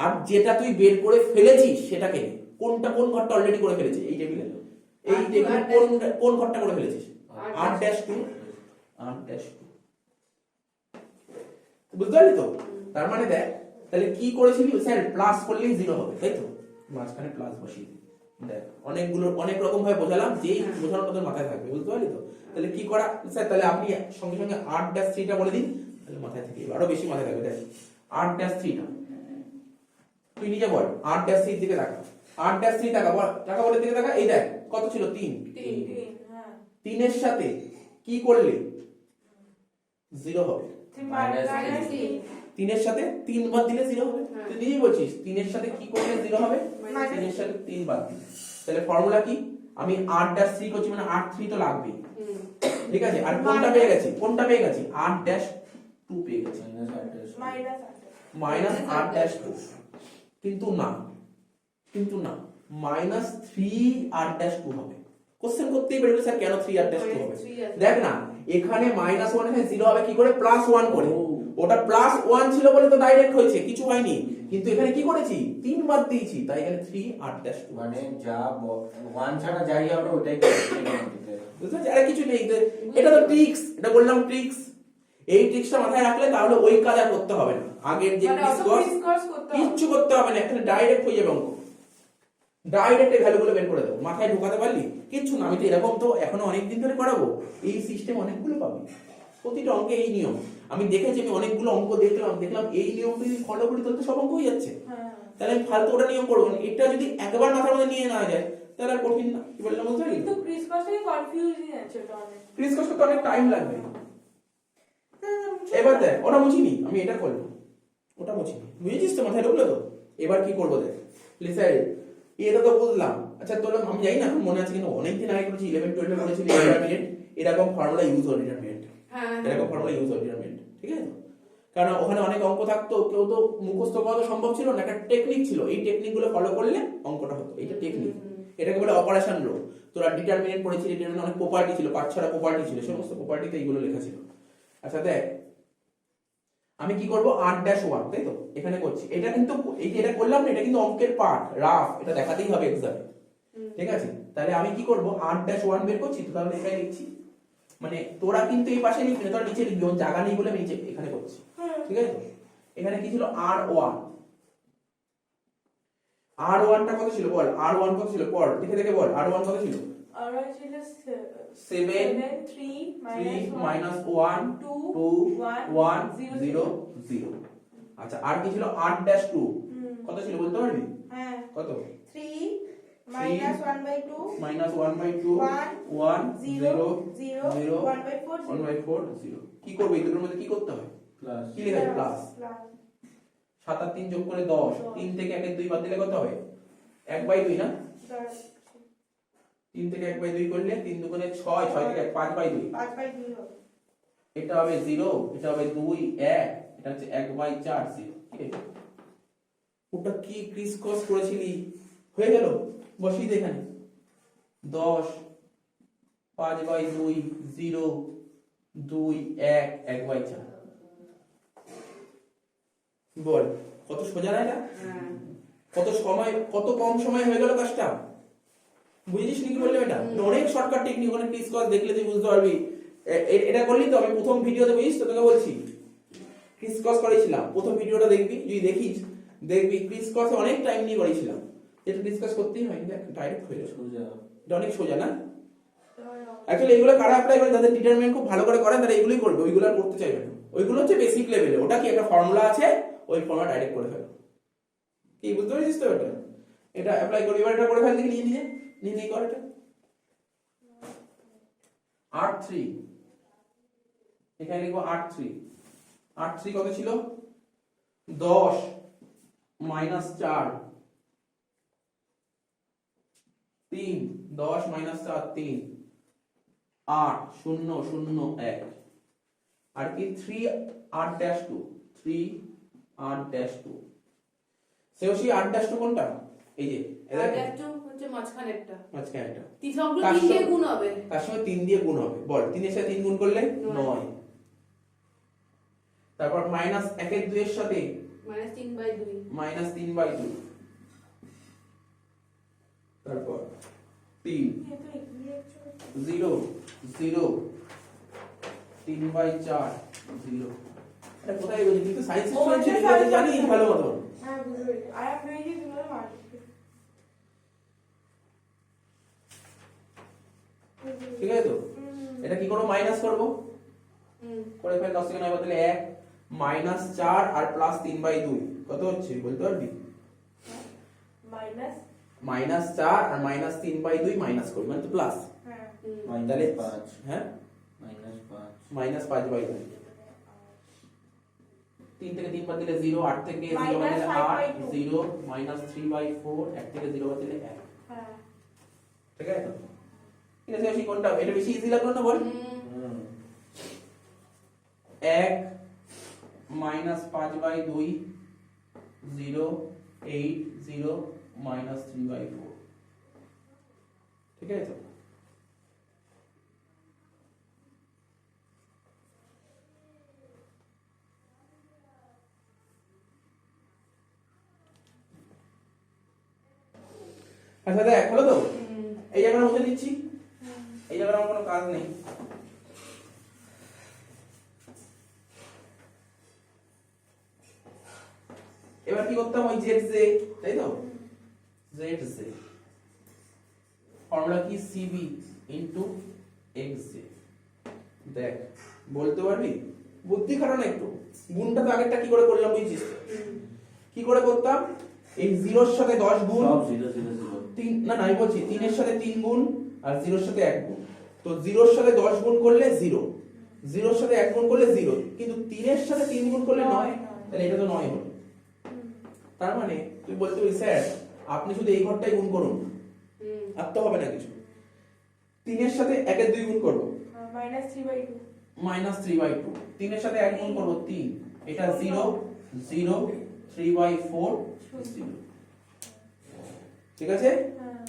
আর যেটা তুই বের করে ফেলেছিস সেটাকে, কোনটা কোন ঘরটা অলরেডি করে ফেলেছিস এই টেবিলে, এই টেবিলে কোন ঘরটা করে ফেলেছিস, R-2, বুঝতে পারলি তো? তার মানে দেখ, তাহলে কি করেছিলি স্যার, প্লাস করলেই জিরো হবে, তাই তো, মাঝখানে প্লাস বসিয়ে দিই। দেখ অনেক রকম ভাবে বোঝালাম, যেই বোঝানোর তোদের মাথায় থাকবে, বুঝতে পারলি তো? তাহলে কি করা স্যার, তাহলে আপনি সঙ্গে সঙ্গে R-3টা বলে দিন, তাহলে মাথায় থেকে আরো বেশি মাথায় থাকবে। দেখ R-3টা তুই নিজে বল, R-3 দিকে তাকা, R-3 টাকা বলের দিকে তাকা, এই দেখ কত ছিল, 3, 3 এর সাথে কি করলে জিরো হবে, 3 এর সাথে 3 বাদ দিলে জিরো হবে, তুই নিজেই বলছিস 3 এর সাথে কি করলে জিরো হবে, 3 এর সাথে 3 বাদ দিলে। তাহলে ফর্মুলা কি, আমি R-3 করছি মানে R3 তো লাগবেই, ঠিক আছে? আর কোনটা পেয়ে গেছি, R-2 পেয়ে গেছি, -R-2, কিন্তু না -3R-2 হবে। কোশ্চেন করতেই পারবে স্যার কেন 3R-2 হবে, দেখ না এখানে -1 এর 0 হবে কি করে, +1 করে, ওটা +1 ছিল বলে তো ডাইরেক্ট হয়েছে, কিছু হয়নি, কিন্তু এখানে কি করেছি, 3 বাদ দিয়েছি, তাই এখানে 3R-2, মানে যা 1 ছাড়া যাই হবে ওটাই করতে বুঝতে পারছিস? আরে কিছু নেই, এটা তো ট্রিক্স, এটা বললাম ট্রিক্স, এই ট্রিক্সটা মাথায় রাখলে তাহলে ওই কাজ আর করতে হবে না, আগের যে কিচ্ছু করতে হবে না, এখানে ডাইরেক্ট হয়ে যাবে অঙ্ক, ডাইরেক্ট এই ভ্যালুগুলো বের করে দেবো, মাথায় ঢোকাতে পারলি কিচ্ছু না। আমি তো এরকম তো এখনো অনেকদিন ধরে করাবো, এই সিস্টেম অনেকগুলো পাবি, প্রতিটা অঙ্কে এই নিয়ম। আমি দেখেছি, আমি অনেকগুলো অঙ্ক দেখলাম এই নিয়ম যদি ফলো করি তাহলে তো সব অঙ্ক হয়ে যাচ্ছে, তাহলে আমি ফালতু ওটা নিয়ম করবো না, এটা যদি একবার মাথার মধ্যে নিয়ে নেওয়া যায় তাহলে আর কঠিন না, কি বললাম বুঝতে পারলি? কিন্তু ক্রিস কস্টে কনফিউজিং আছে, এটা অনেক ক্রিস কষ্ট তো অনেক টাইম লাগবে। এবার দেখ ওটা মুছিনি, আমি এটা করলাম, ওটা মুছিনি, বুঝেছিস তো, মাথায় ঢুকলো তো? এবার কি করবো দেখ লিসাইড এটা তো বুঝলাম। আচ্ছা তোর আমি জানি না এখন মনে আছে কিন্তু অনেকদিন আগে করেছি 11-12 করেছিলি ডিটারমিনেন্ট, এরকম ফর্মুলা ইউজ হয় ডিটারমিনেন্ট, হ্যাঁ এরকম ফর্মুলা ইউজ হয় ডিটারমিনেন্ট, ঠিক আছে? কারণ ওখানে অনেক অঙ্ক থাকতো, কেউ তো মুখস্থ করা তো সম্ভব ছিল না, একটা টেকনিক ছিল, এই টেকনিক গুলো ফলো করলে অঙ্কটা হতো, এইটা টেকনিক, এটাকে বলে অপারেশন লো। তোরা ডিটারমিনেন্ট পড়েছিলি, ডিটারমিনেন্ট অনেক প্রপার্টি ছিল, 5-6টা প্রপার্টি ছিল, সমস্ত প্রপার্টিতে এইগুলো লেখা ছিল। আচ্ছা দেখ আমি কি করব 8-1 তাই তো এখানে করছি, এটা কিন্তু এই যে এটা করলাম না, এটা কিন্তু অঙ্কের পার্ট, রাফ, এটা দেখাতেই হবে এক্সামে, ঠিক আছে? তাহলে আমি কি করব 8-1 বের করছি, তো তাহলে এখানে লিখছি, মানে তোরা কিন্তু এই পাশে লিখবি না, তোরা নিচে লিখবি, ওর জায়গা নেই বলে আমি নিচে এখানে করছি, ঠিক আছে? এখানে কি ছিল R1, R1টা কত ছিল বল, R1 কত ছিল পড় দেখে দেখে বল, R1 কত ছিল? আর ছিল 7 3 3 minus 1 2 1 0 0। আচ্ছা আর কি ছিল 8-2 কত ছিল বলতে পারবি? হ্যাঁ কত? 3 minus 1/2 minus 1/2 1 0 0 1/4 0। কি করবে এই দুটোর মধ্যে কি করতে হবে? প্লাস কি লেখা আছে প্লাস, 7 আর 3 যোগ করে 10, 3 থেকে 1 এর 2 বাদ দিলে কত হবে? 1/2 না, 3 থেকে 1/2 করলে 3 দুগুণে 6, 6 থেকে 5/2, 5/2 এটা হবে 0, এটা হবে 2 1, এটা হচ্ছে 1/4 0, ঠিক আছে? ওটা কি ক্রিস ক্রস করেছিলি হয়ে গেল, বসিয়ে দে এখানে 10 5/2 0 2 1 1/4। বল কত সোজা না এটা, কত সময়, কত কম সময় হয়ে গেল কাজটা, বুঝেছিস কি বললাম? এটা অনেক শর্টকাট টেকনিক, ওখানে ক্রিস ক্রস দেখলে তুই বুঝতে পারবি। এটা করলি তো, আমি প্রথম ভিডিওতে বুঝিস তো তোকে বলছি ক্রিস ক্রস করেছিলাম, প্রথম ভিডিওটা দেখবি, যদি দেখিস দেখবি ক্রিস ক্রসে অনেক টাইম নিয়ে করেছিলাম, এটা ক্রিস ক্রস করতেই হয়, দেখ ডাইরেক্ট হয়ে যাবে, সোজা এটা অনেক সোজা না? অ্যাকচুয়ালি এগুলো কারা অ্যাপ্লাই করে, যাদের ডিটারমিনেন্ট খুব ভালো করে করেন তারা এগুলোই করবে, ওইগুলো আর করতে চাইবে না, ওইগুলো হচ্ছে বেসিক লেভেলে, ওটা কি একটা ফর্মুলা আছে, ওই ফর্মুলা ডাইরেক্ট করে ফেলো, কি বুঝতে পেরেছিস তো? এটা এটা অ্যাপ্লাই করি, এবার এটা করে ফেল দেখি, নিয়ে নিয়ে কর এটা। 8-3 এখানে লিখবো 8-3, 8-3 কত ছিল? 10 minus 4 3 10 minus 4 3 8 0 0 1 আর কি 3 8-2 সেওসি 8-2 কোনটা? এই যে আর একটু হচ্ছে মাঝখানে একটা মাঝখানে একটা, তিন সবগুলো 3 দিয়ে গুণ হবে, তার সঙ্গে 3 দিয়ে গুণ হবে, বল 3 এর সাথে 3 গুণ করলে 9, তারপর মাইনাস 1 এর 2 এর সাথে -3/2, তারপর 3 0 0 3/4 0। এটা কোথায় গেছে? কিন্তু সায়েন্স স্টুডেন্ট ছিল, এটা জানি ভালো মতো। হ্যাঁ বুঝতে পেরেছি, আর পেয়েছি তুমি মার ঠিক আছে তো? এটা কি করব, মাইনাস করব, করে ফেল 10 থেকে 9 বদলে 1 -4 আর প্লাস 3/2 কত হচ্ছে বলতে পারবি? -4 আর -3/2 মাইনাস করব মানে তো প্লাস, হ্যাঁ তাহলে -5 হ্যাঁ -5 -5/2 3 থেকে 3 বাদ দিলে 0, 8 থেকে 0 বাদ দিলে 8 0 -3/4, 1 থেকে 0 বাদ দিলে 1, হ্যাঁ ঠিক আছে? ঠিক আছে, এই কোনটা এটা বেশি ইজি লাগলো না বল? 1 -5/2 0 8 0 -3/4, ঠিক আছে? আচ্ছা দেখ হলো তো, এই জায়গাটা মুছে দিচ্ছি, এই জায়গাটা আমার কোনো কাজ নেই। এবার কি করতাম, ওই জেড জে তাই তো, জেড জে ফর্মুলা কি সিবি ইনটু এক্স জে। দেখ বলতে পারবি, বুদ্ধি খাটানো একটু, গুণটা তো আগেরটা কি করে করলাম বুঝছিস তো? কি করে করতাম, এই 0 এর সাথে 10 গুণ, সব 0 0 0 3 না আমি বলছি 3 এর সাথে 3 গুণ আর 0 এর সাথে 1 গুণ, তো 0 এর সাথে 10 গুণ করলে 0, 0 এর সাথে 1 গুণ করলে 0, কিন্তু 3 এর সাথে 3 গুণ করলে 9, তাহলে এটা তো 9 হলো। তার মানে তুই বলতে পারিস স্যার আপনি শুধু এই ঘরটাই গুণ করুন, আর তো হবে না কিছু। 3 এর সাথে 1 এর 2 গুণ করব, -3/2 -3/2। 3 এর সাথে 1 গুণ করব 3, এটা 0 0 3/4 0। ঠিক আছে? হ্যাঁ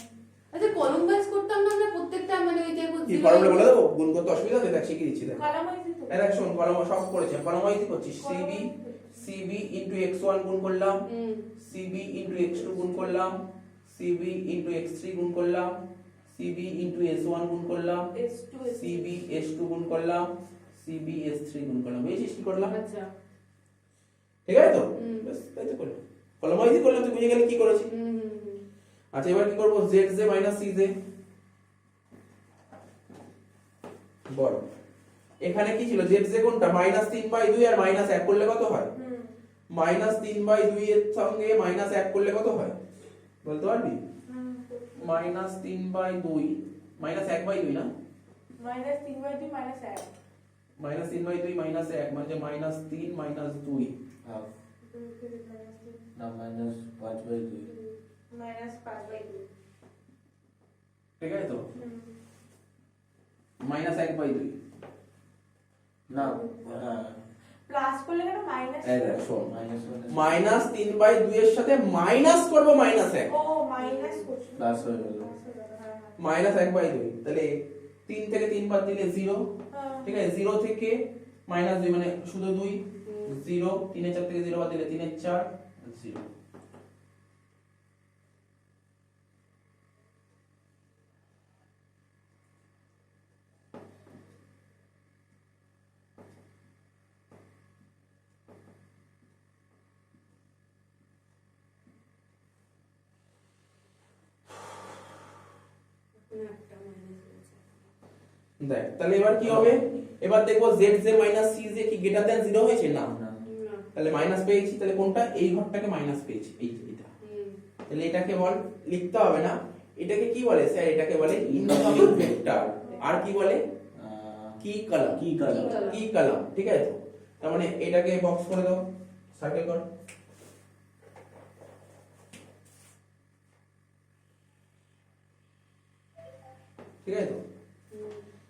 আচ্ছা কলম ওয়াইজ করতাম না আমরা প্রত্যেকটা, মানে ওই যে কি ফর্মুলা বলে দেবো? গুণ করতে অসুবিধা আছে? দেখ শিখিয়ে দিচ্ছি। দেখ কলাম ওয়াইজ তো দেখ শোন, কলম সব করেছে, কলম ওয়াইজ করছিস। CB into x1 গুণ করলাম, CB into x2 গুণ করলাম, CB into x3 গুণ করলাম, CB into s1 গুণ করলাম, S2 CB s2 গুণ করলাম, CB s3 গুণ করলাম। বুঝেছিস কি করলাম? আচ্ছা ঠিক আছে তো? ব্যাস তাই তো করলাম। কলম ওয়াইজ করলাম, তুই বুঝে গেলে কি করেছি। আচ্ছা এবার কি করব? zj minus cj বল। এখানে কি ছিল? zj কোনটা? -3/2 আর -1 করলে কত হয়? -3/2 এর সঙ্গে -1 করলে কত হয় বলতে পারবি? -3/2 -1/2 না, -3/2 -1 -3/2 -1 মানে যে -3 -2 হাফ না -5/2 -5/2 ঠিক আছে তো? -1/2 না হ্যাঁ প্লাস করলে কেন মাইনাস? এই দেখ শোন, -1 -3/2 এর সাথে মাইনাস করব -1, ও মাইনাস করছি প্লাস হয়ে গেল -1/2। তাহলে 3 থেকে 3 বাদ দিলে 0, হ্যাঁ ঠিক আছে? 0 থেকে -2 মানে শুধু 2, 0 3 এর 4 থেকে 0 বাদ দিলে 3 এর 4 0। দেখ তাহলে এবার কি হবে? এবার দেখবো zj minus cj কি গ্রেটার দ্যান 0 হয়েছে? না, তাহলে মাইনাস পেয়েছি। তাহলে কোনটা? এই ঘরটাকে মাইনাস পেয়েছি, এইটা। তাহলে এটাকে বল, লিখতে হবে না। এটাকে কি বলে স্যার? এটাকে বলে ইনকামিং ভেক্টর। আর কি বলে? কি কলাম। কি কলাম, ঠিক আছে? তার মানে এটাকে বক্স করে দাও, সার্কেল কর। ঠিক আছে তো?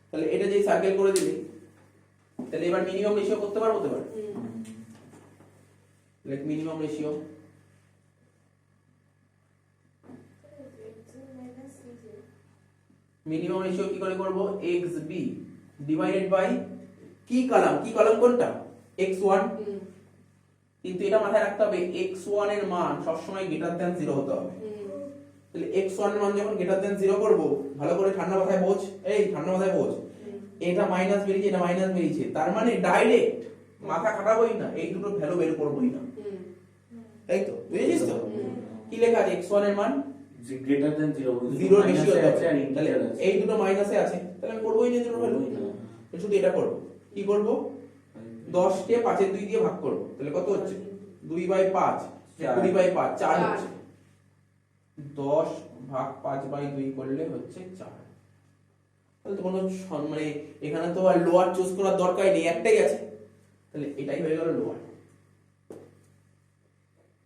তাহলে এটা যে সার্কেল করে দিলি, তাহলে এবার মিনিমাম রেশিও করতে পারবো তো? এবার let minimum ratio. Minimum ratio কি করে করব? xb ডিভাইডেড বাই কি কলাম। কি কলাম কোনটা? x1। কিন্তু এটা মাথায় রাখতে হবে x1 এর মান সবসময় গ্রেটার দ্যান 0 হতে হবে। তাহলে x1 এর মান যখন গ্রেটার দ্যান 0 করব, ভালো করে ঠান্ডা মাথায় বোঝ, এই ঠান্ডা মাথায় বোঝ, এটা মাইনাস বেরিয়েছে, এটা মাইনাস বেরিয়েছে, তার মানে ডাইরেক্ট মাথা খাটাবই না, এই দুটো ভ্যালু বের করবই না। তাই তো? বুঝেছিস তো? কি লেখা আছে? x1 এর মান গ্রেটার দ্যান 0 0 বেশি হতে আছে আর হবে। তাহলে ইন্টিজার আছে এই দুটো মাইনাসে আছে, তাহলে আমি করবই না দুটো ভ্যালু। শুধু এটা করব। কি করব? 10 কে 5 এর 2 দিয়ে ভাগ করব। তাহলে কত হচ্ছে? 2/5 20/5 4 হচ্ছে। 10 ভাগ 5/2 করলে হচ্ছে 4। তাহলে তো কোনো মানে এখানে তো আর লোয়ার চুজ করার দরকার নেই, একটাই আছে। তাহলে এটাই হয়ে গেল লোয়ার।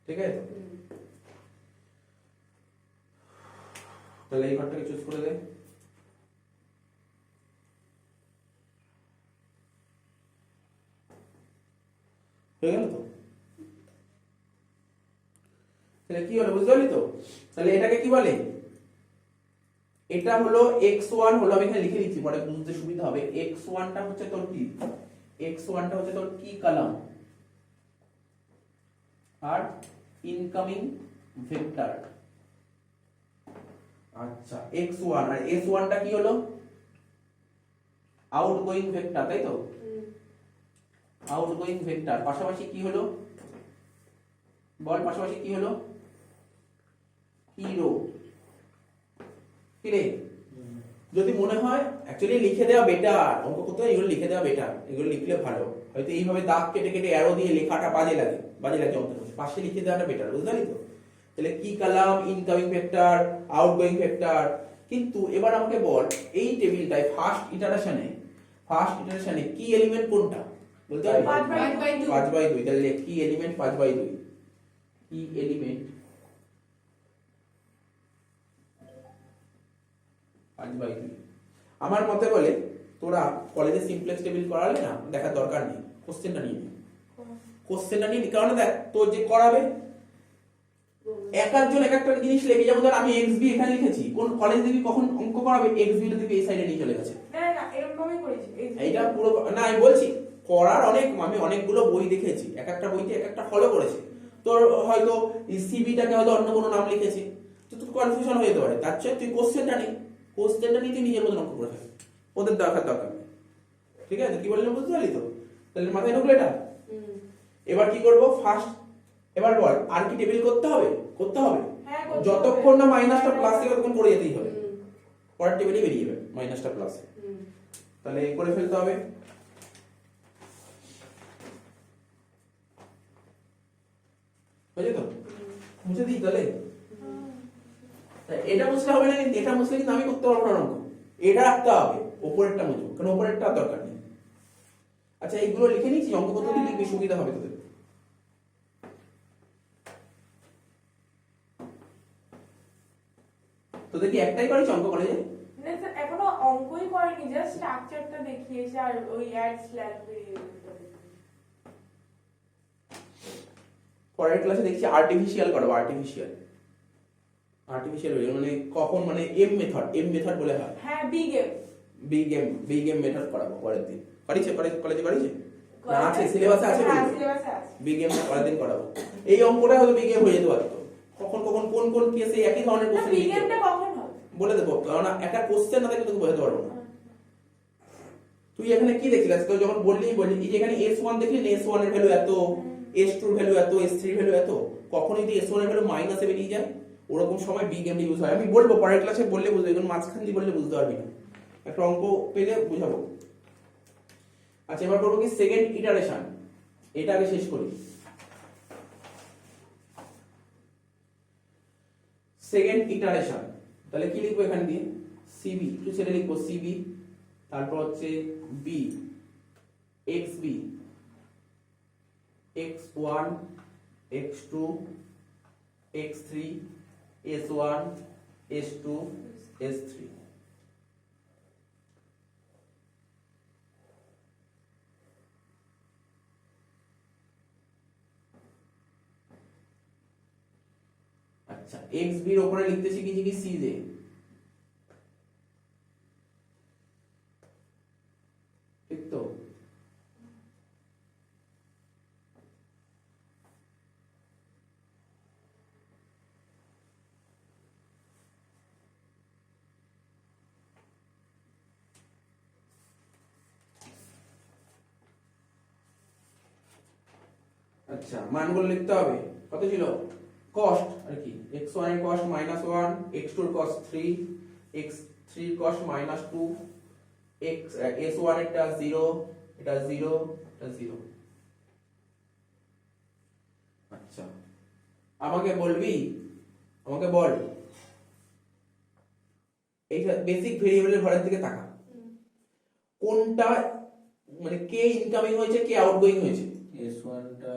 ঠিক আছে তো? তাহলে এই ঘরটাকে চুজ করে দে। হয়ে গেল তো? তাহলে কি হলো বুঝতে পারলি তো? তাহলে এটাকে কি বলে? এটা হলো x1 হলো, আমি এখানে লিখে দিচ্ছি পরে বুঝতে সুবিধা হবে। x1 টা হচ্ছে তোর কি? x1 টা হচ্ছে তোর কি কলাম আর ইনকামিং ভেক্টর। আচ্ছা x1 আর s1 টা কি হলো? আউটগোয়িং ভেক্টর, তাই তো? Outgoing vector. পাশাপাশি কি হলো বল? পাশাপাশি কি হলো? কি রো। কি রে? যদি মনে হয় অ্যাকচুয়ালি লিখে দেওয়া বেটার, অঙ্ক করতে হয় এগুলো লিখে দেওয়া বেটার, এগুলো লিখলে ভালো। হয়তো এইভাবে দাগ কেটে কেটে অ্যারো দিয়ে লেখাটা বাজে লাগে অঙ্কের মধ্যে। পাশে লিখে দেওয়াটা বেটার, বুঝতে পারলি তো? তাহলে কি column, incoming vector, outgoing vector. কিন্তু এবার আমাকে বল এই টেবিলটায় ফার্স্ট ইটারেশনে কি এলিমেন্ট কোনটা বলতে পারবি? 5/2 5/2। তাহলে কি এলিমেন্ট 5/2? কি এলিমেন্ট 5/2 আমার মতে বলে তোরা কলেজে সিমপ্লেক্স টেবিল করালে না দেখার দরকার নেই, কোশ্চেনটা নিয়ে নে। কোশ্চেনটা নিয়ে নি, কারণ দেখ তোর যে করাবে এক একজন এক একটা জিনিস লেগে, যেমন ধর আমি xb এখানে লিখেছি, কোন কলেজ দিবি কখন অঙ্ক করাবে xb টা দিবি এই সাইডে নিয়ে চলে গেছে। না না এরকম ভাবেই করেছি এইটা পুরো না, আমি বলছি করার আমি অনেকগুলো বই দেখেছি, এক একটা বইতে এক একটা ফলো করেছে। তোর হয়তো সিবিটাকে হয়তো অন্য কোনো নাম লিখেছে, তো তোর কনফিউশন হয়ে যেতে পারে। তার চেয়ে তুই কোশ্চেনটা নিয়ে তুই নিজের মতন অঙ্ক করে ফেল, ওদের দরকার নেই। ঠিক আছে, কি বললাম বুঝতে পারলি তো? তাহলে মাথায় ঢুকলো এটা। এবার কি করব ফার্স্ট, এবার বল আর কি টেবিল করতে হবে? হ্যাঁ, যতক্ষণ না মাইনাসটা প্লাস থেকে ততক্ষণ করে যেতেই হবে, পরের টেবিলে বেরিয়ে যাবে মাইনাসটা প্লাসে। তাহলে এই করে ফেলতে হবে। বুঝলি তো? মুছে দিই তাহলে। এটা মুছলে হবে না, এটা মুছলে কিন্তু আমি করতে পারবো না অঙ্ক। এটা রাখতে হবে, উপরেরটা মুছবো, কারণ উপরেরটা দরকার নেই। আচ্ছা এইগুলো লিখে নিয়েছি, অঙ্ক করতে লিখবি, সুবিধা হবে তোদের। তোদের কি একটাই করেছে অঙ্ক কলেজে? না স্যার এখনো অঙ্কই করেনি, জাস্ট স্ট্রাকচারটা দেখিয়েছে আর ওই অ্যাড স্ল্যাব পরের ক্লাসে দেখছি আর্টিফিশিয়াল করাবো, আর্টিফিশিয়াল মানে কখন, মানে এম মেথড বলে হয়। হ্যাঁ বিগ এম মেথড করাবো পরের দিন। করেছে কলেজে না আছে, সিলেবাসে আছে, সিলেবাসে আছে। বিগ এম পরের দিন করাবো। এই অঙ্কটা হয়তো বিগ এম হয়ে যেতে পারতো, কখন কোন কেসে একই ধরনের না কোশ্চেন বিজ্ঞানটা কখন হবে বলে দেবো, কারণ একটা কোশ্চেন না থাকলে তোকে বোঝাতে পারবো না। তুই এখানে কি দেখছিস? তো যখন বললি এই যে এখানে S1 দেখলি, S1 এর ভ্যালু এত, S2 এর ভ্যালু এত, S3 এর ভ্যালু এত, কখন যদি S1 এর ভ্যালু মাইনাসে বেরিয়ে যায় ওরকম সময় বিগ এম ইউজ হয়। আমি বলবো পরের ক্লাসে, বললে বুঝবে, এখন মাঝখান দিয়ে বললে বুঝতে পারবি না, একটা অঙ্ক পেলে বুঝাবো। আচ্ছা এবার করবো কি সেকেন্ড ইটারেশন, এটা আগে শেষ করি। সেকেন্ড ইটারেশন, তাহলে কি লিখবো এখান দিয়ে? সিবি, একটু ছেড়ে লিখবো সিবি, তারপর হচ্ছে B, xb, x1, x2, x3, s1, s2, s3। আচ্ছা xb এর উপরে লিখতে শিখেছি কি cj, ঠিক তো? আচ্ছা মানগুলো লিখতে হবে, কত ছিল? কস্ট আর কি, x1 এর কস্ট -1, x2 এর কস্ট 3, x3 এর কস্ট -2, s1 এটা 0, এটা 0, এটা 0। আচ্ছা আমাকে বল এইটা বেসিক ভেরিয়েবলের ঘরের দিকে তাকা, কোনটা মানে কে ইনকামিং হয়েছে, কে আউটগোয়িং হয়েছে? S1 টা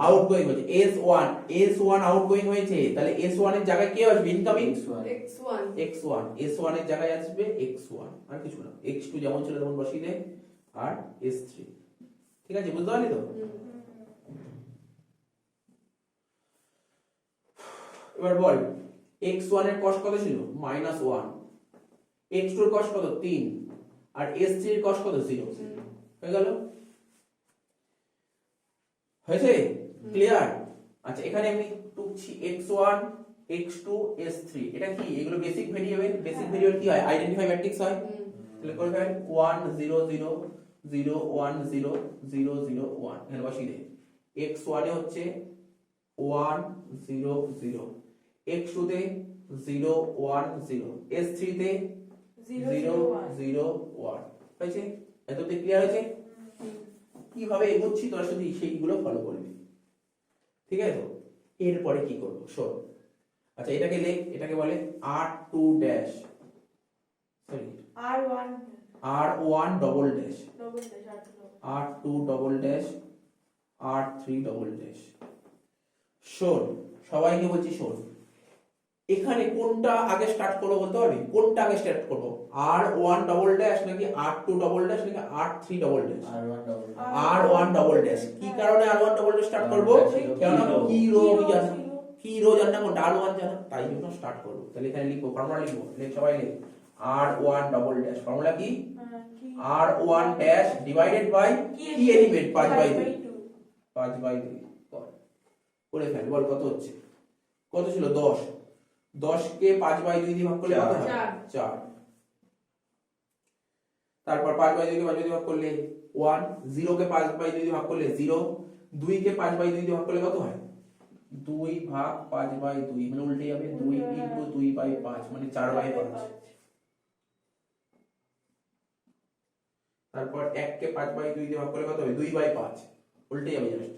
আউটগোয়িং হয়েছে, S1 আউটগোয়িং হয়েছে, তাহলে S1 এর জায়গায় কে আসবে? ইনকামিং x1, S1 এর জায়গায় আসবে x1, আর কিছু না, x2 যেমন ছিল তেমন বসিয়ে দে, আর S3। ঠিক আছে, বুঝতে পারলি তো? এবার বল x1 এর কস্ট কত ছিল? -1, x2 এর কস্ট কত? 3, আর S3 এর কস্ট কত? 0। হয়ে গেল? হয়েছে? ক্লিয়ার? আচ্ছা এখানে আমি টুকছি x1, x2, S3, এটা কি? এগুলো বেসিক ভেরিয়েবল। বেসিক ভেরিয়েবল কি হয়? আইডেন্টিফাই ম্যাট্রিক্স হয়। তাহলে করে ফেল 1 0 0 0 1 0 0 0 1, এখানে বসিয়ে দে। x1 এ হচ্ছে 1 0 0, x2 তে 0 1 0, S3 তে 0 0 1। হয়েছে? এততে ক্লিয়ার হয়েছে? কিভাবে এগোচ্ছি তোরা শুধু সেইগুলো ফলো করবি, ঠিক আছে তো? এরপরে কি করবো শোন। আচ্ছা এটাকে লেখ, এটাকে বলে R2 dash, sorry R1 double dash, R2 double dash, R3 double dash. শোন সবাইকে বলছি, শোন এখানে কোনটা আগে স্টার্ট করবো বলতে পারবি? কোনটা আগে স্টার্ট করবো, R1 ডবল ড্যাশ নাকি R2 ডবল ড্যাশ নাকি R3 double dash? R1 double R1 double dash. কি কারণে R1 ডবল ড্যাশ স্টার্ট করবো? কেননা কি রো আমি জানি, কি রো জানা কোনটা R1 জানা, তাই জন্য স্টার্ট করবো। তাহলে এখানে লিখবো, ফর্মুলা লিখবো, লেখ সবাই লেখ, R1 ডবল ড্যাশ। ফর্মুলা কি? R1 ড্যাশ ডিভাইডেড বাই কি এলিমেন্ট? 5/2। 5/2 করে ফেল, বল কত হচ্ছে? কত ছিল? 10। 10 কে 5/2 দিয়ে ভাগ করলে কত হয়? 4। তারপর 5/2 কে 5/2 দিয়ে ভাগ করলে 1, 0 কে 5/2 দিয়ে ভাগ করলে 0, 2 কে 5/2 দিয়ে ভাগ করলে কত হয়? 2 ভাগ 5/2 মানে উল্টে যাবে, 2 ইনটু 2/5 মানে 4/5। তারপর 1 কে 5/2 দিয়ে ভাগ করলে কত হবে? 2/5 উল্টে যাবে জাস্ট।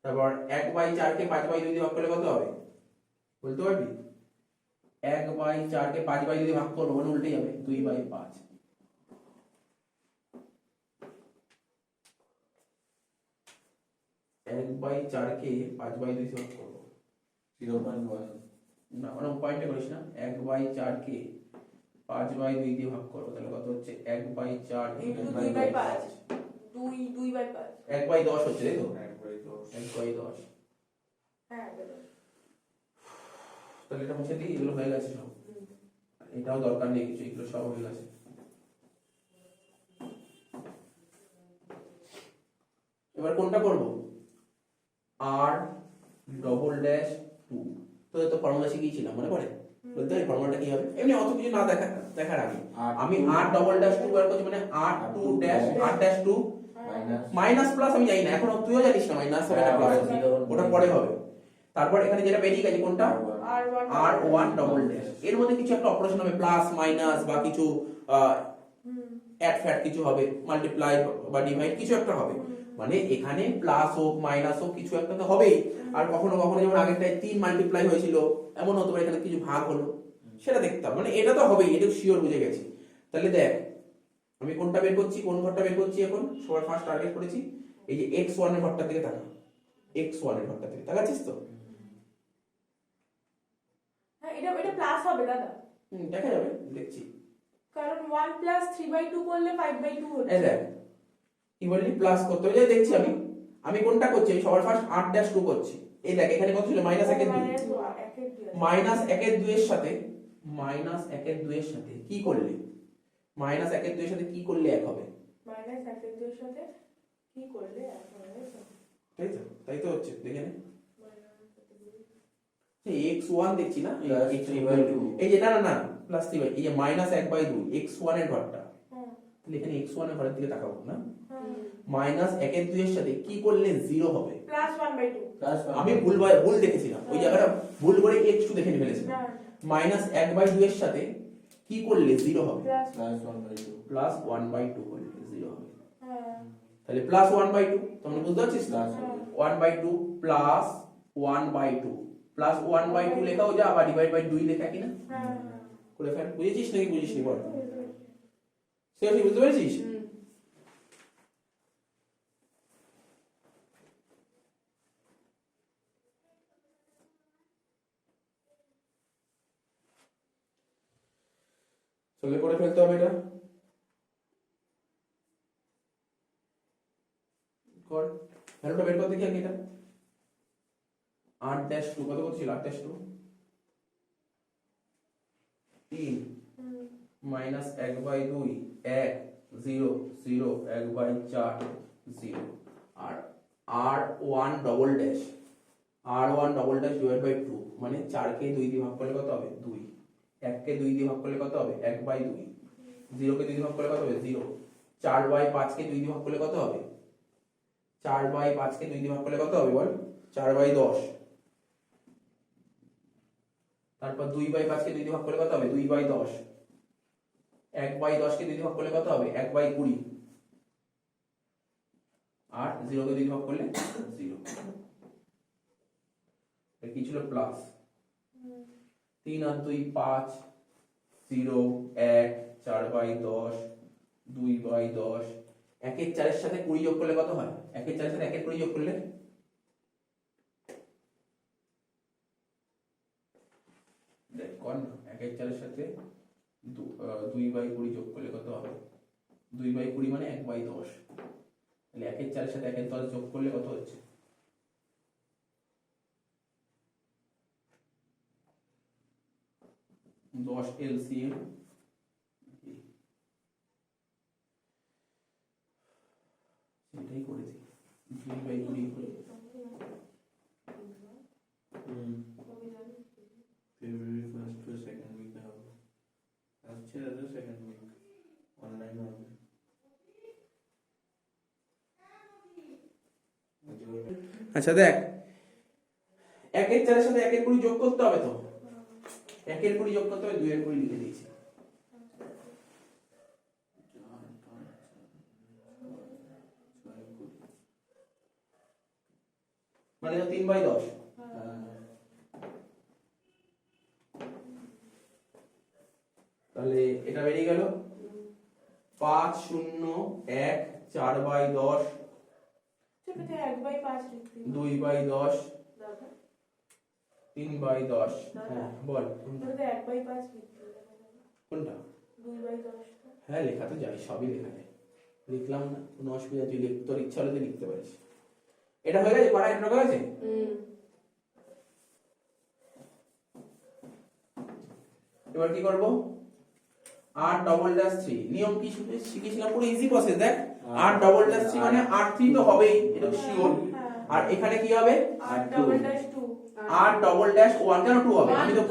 তারপর 1/4 কে 5/2 দিয়ে ভাগ করলে কত হবে? বলতে পারবি? 1/4 কে 5/2 দিয়ে ভাগ করবো মানে উল্টে যাবে, 2/5। 1/4 কে 5/2 দিয়ে ভাগ করবো 0.1 না, মানে পয়েন্টে করিস না। 1/4 কে 5/2 দিয়ে ভাগ করবো, তাহলে কত হচ্ছে? 1/4 ইনটু 2/5 2/5 1/10 হচ্ছে, তাই তো? 1/10 1/10। হ্যাঁ তাহলে এটা মুছে দিই, এগুলো হয়ে গেছে সব। এটাও দরকার নেই কিছু, এগুলো সব হয়ে গেছে। এবার কোনটা করব? R double dash 2। তো ফর্মুলা শিখিয়েছিলাম, মনে পড়ে? বলতে পারি ফর্মুলাটা কি হবে? এমনি অত কিছু না দেখার আগে আমি R ডবল ড্যাশ 2 বার করছি, মানে R2 dash R dash 2 minus plus আমি জানি না, এখন তুইও জানিস না মাইনাস হবে না প্লাস হবে, ওটা পরে হবে। তারপর এখানে যেটা বেরিয়ে গেছে কোনটা? R1 double dash. এর মধ্যে কিছু একটা অপারেশন হবে, প্লাস মাইনাস বা কিছু অ্যাড ফ্যাট কিছু হবে, মাল্টিপ্লাই বা ডিভাইড কিছু একটা হবে। মানে এখানে প্লাস হোক মাইনাস হোক কিছু একটা তো হবেই। আর কখনো কখনো যেমন আগেরটায় 3 মাল্টিপ্লাই হয়েছিল, এমন হতে পারে এখানে কিছু ভাগ হলো, সেটা দেখতে হবে। মানে এটা তো হবেই, এটা শিওর বুঝে গেছি। তাহলে দেখ আমি কোনটা বের করছি, কোন ঘরটা বের করছি এখন সবার ফার্স্ট টার্গেট করেছি এই যে x1 এর ঘরটা থেকে তাকা, x1 এর ঘরটা থেকে তাকাচ্ছিস তো? হ্যাঁ এটা প্লাস হবে দাদা। দেখা যাবে, দেখছি। কারণ 1 প্লাস 3/2 করলে 5/2 হচ্ছে। এই দেখ কি বললি, প্লাস করতে হবে, দেখছি আমি কোনটা করছি, আমি সবার ফার্স্ট r'2 করছি। এই দেখ এখানে কত ছিল? -1 এর 2। -1 এর 2 এর সাথে -1 এর 2 এর সাথে কি করলে? -1 এর 2 এর সাথে কি করলে 1 হবে? -1 এর 2 এর সাথে কি করলে 1 হবে? তাই তো হচ্ছে, দেখে নে। x1 দেখছি না, এই যে না প্লাস 3 এই যে -1/2 x1 এর ঘরটা, তাহলে এখানে x1 এর ঘরের দিকে তাকাবো না। -1 এর 2 এর সাথে কি করলে 0 হবে? +1/2। আমি ভুল দেখেছিলাম, ওই জায়গাটা ভুল করে x2 দেখে ফেলেছিলাম। -1/2 এর সাথে কি করলে 0 হবে? +1/2 করলে 0 হবে। তাহলে +1/2, তোমরা বুঝতে পারছিস? 1/2 প্লাস 1/2 প্লাস 1/2 লেখাও যা, আবার ডিভাইড বাই 2 লেখা কিনা করে ফেল। বুঝেছিস নাকি বুঝিসনি বল? সেটা বুঝতে পেরেছিস? চলে করে ফেলতে হবে এটা। কর ভ্যালুটা বের করতে কি আগে এটা r'2 কত ছিল? r'2 3 মাইনাস 1/2 1 0 0 1/4 0 আর r1 double dash divide by 2 মানে 4 কে 2 দিয়ে ভাগ করলে কত হবে? 2। 1 কে 2 দিয়ে ভাগ করলে কত হবে? 1/2। 0 কে 2 দিয়ে ভাগ করলে কত হবে? 0। 4/5 কে 2 দিয়ে ভাগ করলে কত হবে? 4/5 কে 2 দিয়ে ভাগ করলে কত হবে বল? 4/10। তারপর 2/5 কে 2 দিয়ে ভাগ করলে কত হবে? 2/10। 1/10 কে 2 দিয়ে ভাগ করলে কত হবে? 1/20। আর 0 কে 2 দিয়ে ভাগ করলে 0। এটা কি ছিল? প্লাস 3 আর 2 5 0 1 4/10 2/10। 1 এর 4 এর সাথে 20 যোগ করলে কত হয়? 1 এর 4 এর সাথে 1 এর 20 যোগ করলে দেখ কর না, 1/4 সাথে 2/20 যোগ করলে কত হবে? 2/20 মানে 1/10। তাহলে 1/4 সাথে 1/10 যোগ করলে কত হচ্ছে? 10 LCM। সেটাই করেছি, 2/20 করে। February 1st to 2nd week হবে, আসছে দাদা 2nd week অনলাইন হবে। আচ্ছা দেখ, 1/4 সাথে 1/20 যোগ করতে হবে তো, 1/20 যোগ করতে হবে, 2/20 লিখে দিয়েছি। মানে তো 3/10। তাহলে এটা বেরিয়ে গেল 5 0 1 4/10 সেটা 1/5 লিখতে হবে। 2/10 দাদা 3/10। দাদা। হ্যাঁ বল সেটা 1/5 লিখতে হবে। কোনটা? 2/10 হ্যাঁ লেখা তো যায়, সবই লেখা যায়, লিখলাম না, কোনো অসুবিধা, তুই তোর ইচ্ছা হলে তুই লিখতে পারিস। এটা হয়ে গেছে, পড়া এটা হয়ে গেছে। এবার কি করব? r+3 নিয়ম কি শিখেছিলাম, পুরো ইজি প্রসেস। দেখ r+3 মানে r3 তো হবেই, এটা শিওর। আর এখানে কি হবে? r2 r'1 কেন 2 হবে? আমি তো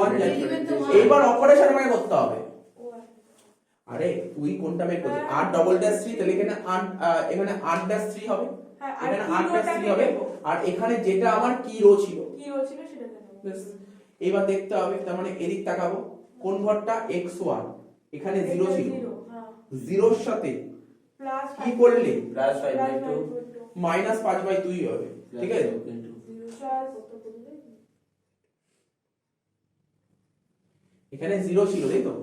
1 জানি। Element তো one। এইবার অপারেশন আমাকে করতে হবে। আরে তুই কোনটা বের করছিস? r+3, তাহলে এখানে এখানে r'3 হবে, এখানে r'3 হবে, আর এখানে যেটা আমার কি রো ছিল, কি হচ্ছিল সেটা জানো। ব্যাস। এবার দেখতে হবে, তার মানে এদিক তাকাবো, কোন ঘরটা x1, এখানে 0 ছিল, 0 এর সাথে প্লাস কি করলে প্লাস 5/2 -5/2 হবে, ঠিক আছে? এখানে 0 ছিল, তাই তো?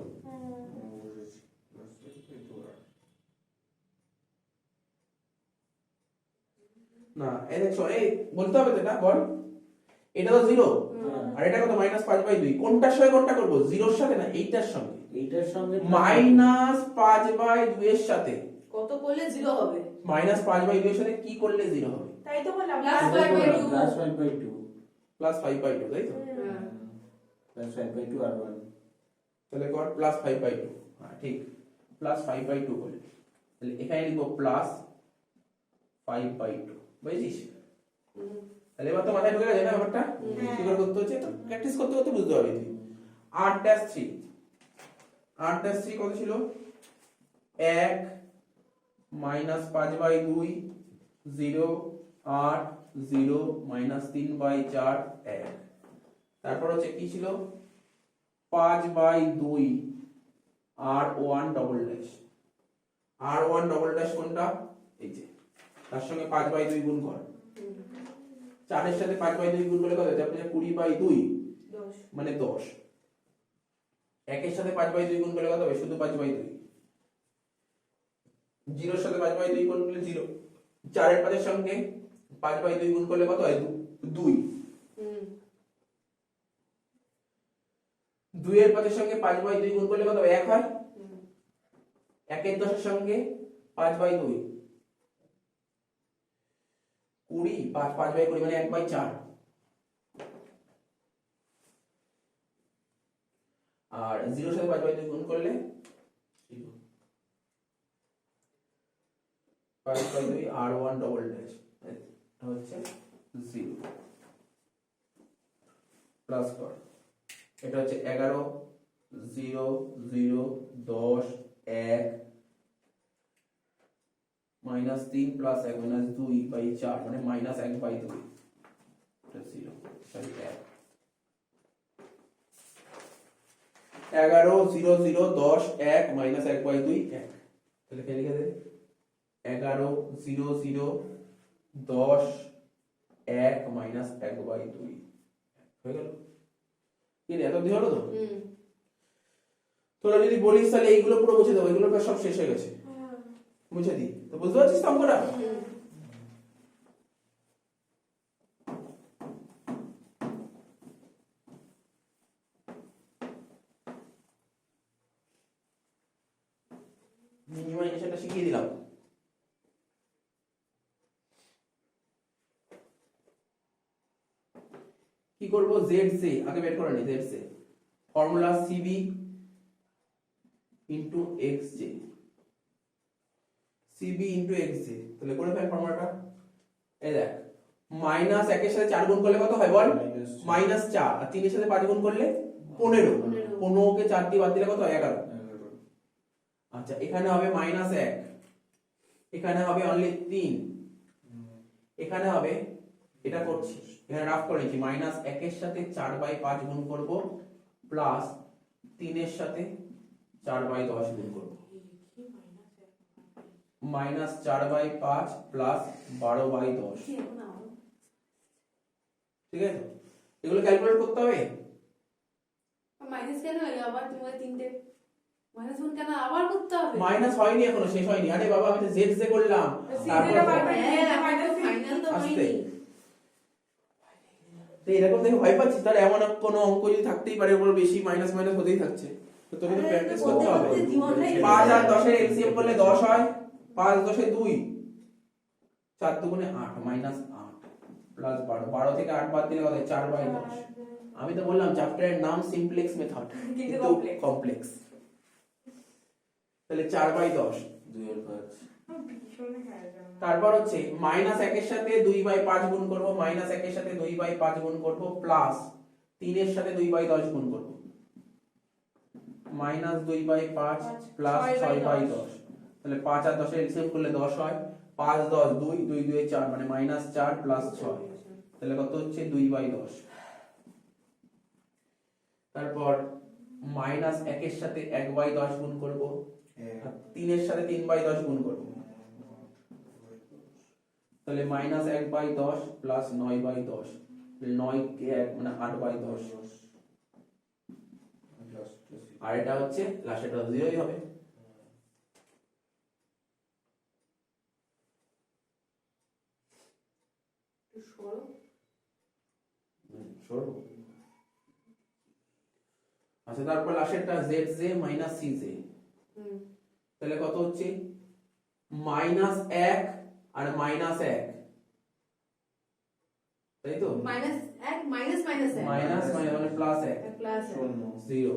না এই দেখো, এই বলতে হবে তো, এটা বল, এটা তো 0 আর এটা কত? -5/2। কোনটার সঙ্গে কোনটা করব? 0 এর সাথে না, এইটার সঙ্গে, এইটার সঙ্গে -5/2 এর সাথে। কত করলে 0 হবে? -5/2 এর সাথে কি করলে 0 হবে? তাই তো বললাম Plus 5/2 +5/2 +5/2, তাই তো? +5/2 আর 1 তাহলে কর +5/2। হ্যাঁ ঠিক, +5/2 করলে, তাহলে এখানে লিখবো +5/2, বুঝেছিস? তাহলে এবার তো মাথায় ঢুকে গেছে না ব্যাপারটা, কি করে করতে হচ্ছে, তো প্র্যাকটিস করতে করতে বুঝতে পারবি তুই। r'3 কত ছিল? 1 -5/2 0 8 0 -3/4 1। তারপর হচ্ছে কি ছিল? 5/2 r1 কোনটা? এই যে, তার সঙ্গে 5/2 গুণ কর, 4 এর সাথে 5/2 গুণ করলে কত হয়? তারপরে 20/2 মানে 10। 1 এর সাথে 5/2 গুণ করলে কত হবে? শুধু 5/2। 0 এর সাথে 5/2 গুণ করলে 0। 4 এর 5 এর সঙ্গে 5/2 গুণ করলে কত হয়? 2। 2 এর 5 এর সঙ্গে 5/2 গুণ করলে কত হয়? 1 হয়। 1 এর 10 এর সঙ্গে 5/2 20, 5/20 মানে 1/4। আর 0 এর সাথে 5/2 গুণ করলে 5/2 r1 এটা হচ্ছে 0 প্লাস কর, এটা হচ্ছে 11 0 0 10 1 -3 প্লাস 1 -2/4 মানে -1/2, এটা 0 সরি 1। 11 0 0 10 1 -1/2 1। তাহলে কে লিখে দে? 11 0 0 10 1 -1/2 হয়ে গেল। কি রে, এত দিয়ে হলো তো? তোরা যদি বলিস তাহলে এইগুলো পুরো মুছে দেবো, এগুলো সব শেষ হয়ে গেছে, মুছে দিই তো। বুঝতে পারছিস তো অঙ্কটা? মিনিমাইজেশনটা শিখিয়ে দিলাম। কি করব, জেড সি আগে বের করে নি, Z C formula C B into X J, C B into X J, তাহলে করে ফেল ফর্মুলাটা। এই দেখ মাইনাস 1 এর সাথে 4 গুণ করলে কত হয় বল, মাইনাস 4, আর 3 এর সাথে 5 গুণ করলে 15, 15 কে 4 দিয়ে বাদ দিলে কত হয় 11। আচ্ছা এখানে হবে মাইনাস 1, এখানে হবে অনলি 3, এখানে হবে, এটা করছি এখানে রাফ করেছি, মাইনাস 1 এর সাথে 4/5 গুণ করব প্লাস 3 এর সাথে 4/10 গুণ করব, মাইনাস 4/5 প্লাস 12/10। ঠিক আছে, এগুলো ক্যালকুলেট করতে হবে। মাইনাস কেন হলো আবার, তোমার তিনটে মাইনাস গুণ কেন আবার করতে হবে? মাইনাস হয়নি এখনো, শেষ হয়নি। আরে বাবা আমি তো জেড জে করলাম, তারপর ফাইনাল তো হয়নি। তো এরকম দেখে ভয় পাচ্ছিস, তার এমন কোনো অঙ্ক যদি থাকতেই পারে ওর বেশি মাইনাস মাইনাস হতেই থাকছে, তো তোকে তো প্র্যাকটিস করতে হবে। 5 আর 10 এর এলসিএম করলে 10 হয়, 5 10 এ 2, 4 দুগুণে 8, মাইনাস 8 প্লাস 12, 12 থেকে 8 বাদ দিলে কত হয় 4/10। আমি তো বললাম চ্যাপ্টারের নাম সিমপ্লেক্স মেথড, কিন্তু কমপ্লেক্স। তাহলে 4/10, 2/5। তারপর হচ্ছে মাইনাস 1 এর সাথে 2/5 গুণ করব, মাইনাস 1 এর সাথে 2/5 গুণ করব প্লাস 3 এর সাথে 2/10 গুণ করব, মাইনাস 2/5 প্লাস 6/10। তাহলে 5 আর 10 এর এলসিএম করলে 10 হয়, 5 10 2, 2 2 এ 4, মানে মাইনাস 4 প্লাস 6, তাহলে কত হচ্ছে 2/10। তারপর মাইনাস 1 এর সাথে 1/10 গুণ করব, আর 3 এর সাথে 3/10 গুণ করব, তাহলে মাইনাস 1/10 প্লাস 9/10, 9 কে 1 মানে 8/10, আর এটা হচ্ছে লাস্টেরটা 0ই হবে। আচ্ছা তারপর লাস্টেরটা zj মাইনাস cj, তাহলে কত হচ্ছে মাইনাস 1 আর মাইনাস 1, তাই তো, মাইনাস 1 মাইনাস মাইনাস 1 মাইনাস মানে প্লাস 1 প্লাস 0,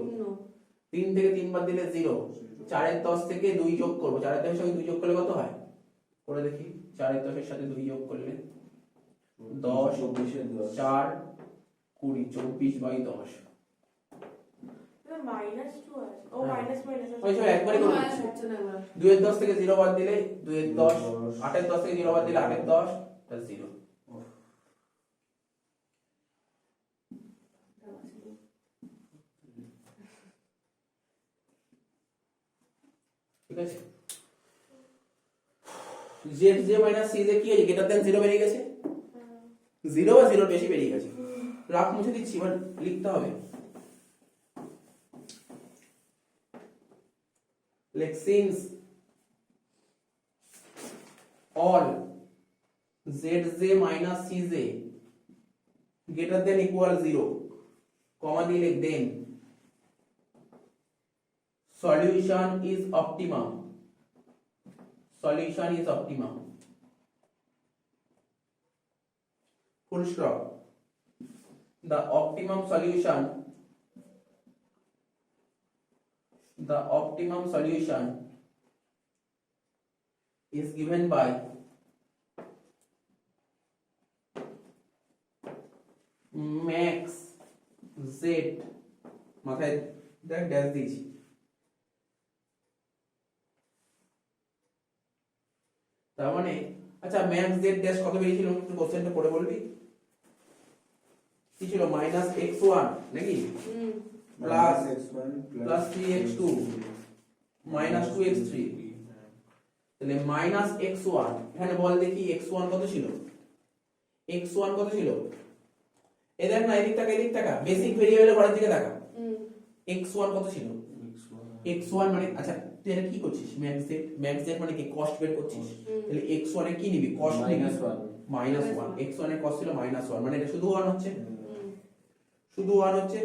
3 থেকে 3 বাদ দিলে 0, 4 এর 10 থেকে 2 যোগ করব, 4 এর 10 এর সাথে 2 যোগ করলে কত হয় করে দেখি, 4 এর 10 এর সাথে 2 যোগ করলে 10, 4 20, 24/10। মাইনাস 2 আছে, ও মাইনাস মাইনাস ওই সব একবারই করে দিচ্ছি। 2 এর 10 থেকে 0 বাদ দিলে 2 এর 10, 8 এর 10 থেকে 0 বাদ দিলে 8 এর 10 প্লাস 0। ঠিক আছে, zj মাইনাস cj কি হয়েছে, গ্রেটার দ্যান 0 বেরিয়ে গেছে, 0 বা 0 বেশি বেরিয়ে গেছে। রাফ মুছে দিচ্ছি, এবার লিখতে হবে। Like since all zj minus cj greater than equal 0, comma দিয়ে লিখ, then solution is optimum, solution is optimum, full stop. The optimum solution is given by max z, মাথায় দেখ ড্যাশ দিয়েছি, তার মানে আচ্ছা max z ড্যাশ কত বেরিয়েছিল একটু কোশ্চেনটা পড়ে বলবি কি ছিল, মাইনাস x1 নাকি প্লাস 3x2 মাইনাস 2x3, তাহলে মাইনাস x1, এখানে বল দেখি x1 কত ছিল, x1 কত ছিল, এই দেখ না, এদিক টাকা এদিক টাকা, বেসিক ভেরিয়েবলের পরের দিকে টাকা, x1 কত ছিল, x1 মানে আচ্ছা তুই এটা কি করছিস, ম্যাক্স জেড মানে কি কস্ট বের করছিস, তাহলে x1 এ কি নিবি, কস্ট নিবি -1, x1 এর কস্ট ছিল -1, মানে এটা শুধু 1 হচ্ছে, শুধু 1 হচ্ছে।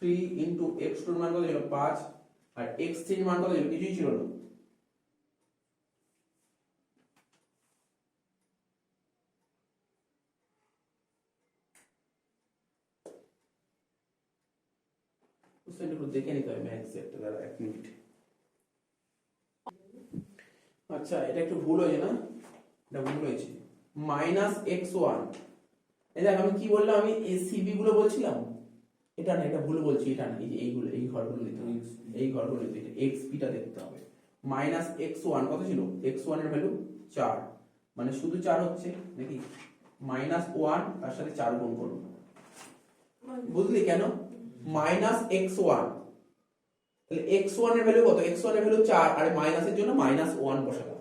3 ইনটু x2 এর মান কত ছিল 5 আর x3 এর মান কত ছিল কিছুই ছিল না। কোশ্চেনটা একটু দেখে নিতে হবে ম্যাথস একটা, দাঁড়া 1 মিনিট। আচ্ছা এটা একটু ভুল হয়েছে না, এটা ভুল হয়েছে -x1। এই দেখ আমি কি বললাম, আমি এসিবি গুলো বলছিলাম, এটা না, এটা ভুল বলছি, এটা না, এই যে এইগুলো, এই ঘরগুলো নিতে হবে, এই ঘরগুলো নিতে হবে, xp টা দেখতে হবে। -x1 কত ছিল, x1 এর ভ্যালু 4, মানে শুধু 4 হচ্ছে নাকি, -1 তার সাথে 4 গুণ করব, বুঝলি কেন, -x1, তাহলে x1 এর ভ্যালু কত, x1 এর ভ্যালু 4 আর মাইনাসের জন্য -1 বসালাম।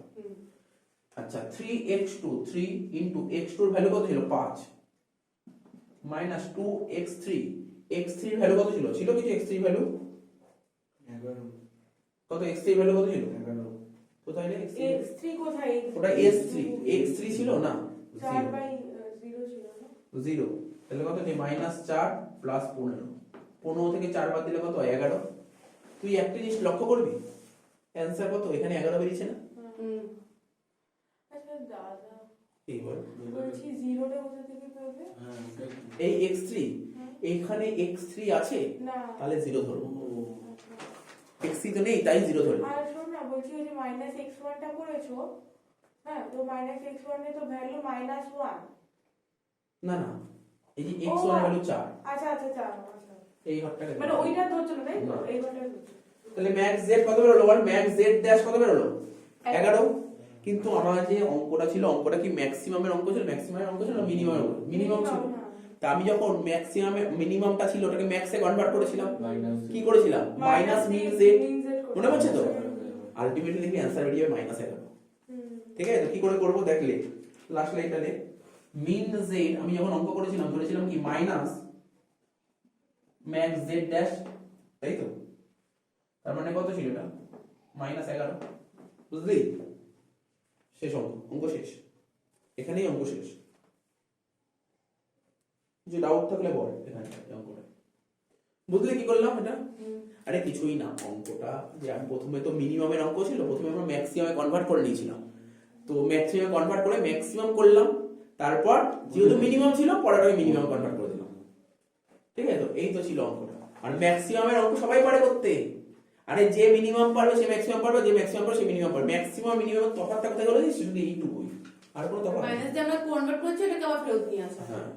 আচ্ছা 3x2, 3 ইনটু x2 এর ভ্যালু কত ছিল 5 -2x3, x3 এর ভ্যালু কত ছিল, ছিল কিছু x3 এর ভ্যালু 11 কত, x3 এর ভ্যালু কত ছিল, 11 কোথায় রে x3 কোথায়, ওটা x3 ছিল না, 4/0 ছিল না, 0, তাহলে কত যে -4 প্লাস 15, 15 থেকে 4 বাদ দিলে কত 11। তুই একটা জিনিস লক্ষ্য করবি, অ্যানসার কত এখানে 11 বেরিয়েছে না, আচ্ছা দাদা এই বল, বলছি জিরোটা কোথা থেকে পাবে, হ্যাঁ ওটা কি? এই x3 এখানে x3 আছে, না তাহলে 0 ধরবো, ও x3 তো নেই তাই 0 ধরবো। আর শোন না, বলছি ওই যে -x1 টা করেছো, হ্যাঁ তো -x1 এর তো ভ্যালু -1, না না, এই যে x1 এর ভ্যালু 4, আচ্ছা আচ্ছা 4, আচ্ছা এই ঘরটাকে মানে ওইটা ধরছো না তাই তো, না। এই ঘরটা ধরছো, তাহলে ম্যাক্স z কত বেরোলো বল, ম্যাক্স z ড্যাশ কত বেরোলো 11। কিন্তু আমার যে অঙ্কটা ছিল, অঙ্কটা কি ম্যাক্সিমামের অঙ্ক ছিল, ম্যাক্সিমামের অঙ্ক ছিল না মিনিমামের অঙ্ক, মিনিমাম ছিল। তা আমি যখন ম্যাক্সিমামে মিনিমামটা ছিল ওটাকে ম্যাক্সে কনভার্ট করেছিলাম, কি করেছিলাম মাইনাস মিন z, মনে পড়ছে তো, আলটিমেটলি দেখবি অ্যানসার বেরিয়ে যাবে -11। ঠিক আছে, তো কি করে করব দেখলে, লাস্ট লাইনটা লে, মিন z আমি যখন অঙ্ক করেছিলাম ধরেছিলাম কি মাইনাস ম্যাক্স z ড্যাশ, তাই তো, তার মানে কত ছিল এটা -11, বুঝলি, শেষ অঙ্ক, অঙ্ক শেষ, এখানেই অঙ্ক শেষ। যে ডাউট থাকলে বল এখানে এই অঙ্কটা, বুঝলি কি করলাম এটা, আরে কিছুই না, অঙ্কটা যে আমি প্রথমে তো মিনিমামের অঙ্ক ছিল, প্রথমে আমরা ম্যাক্সিমামে কনভার্ট করে নিয়েছিলাম, তো ম্যাক্সিমামে কনভার্ট করে ম্যাক্সিমাম করলাম, তারপর যেহেতু মিনিমাম ছিল পরের আমি মিনিমাম কনভার্ট করে দিলাম, ঠিক আছে, তো এই তো ছিল অঙ্কটা। আর ম্যাক্সিমামের অঙ্ক সবাই পারে করতে, আরে যে মিনিমাম পারবে সে ম্যাক্সিমাম পারবে, যে ম্যাক্সিমাম পারবে সে মিনিমাম পারবে, ম্যাক্সিমাম মিনিমাম তফাৎটা কোথায় গেল শুধু এইটুকুই, আর কোনো তফাৎ নেই। মাইনাস দিয়ে আমরা কনভার্ট করছি, এটাকে আবার ফেরত নিয়ে আসা। হ্যাঁ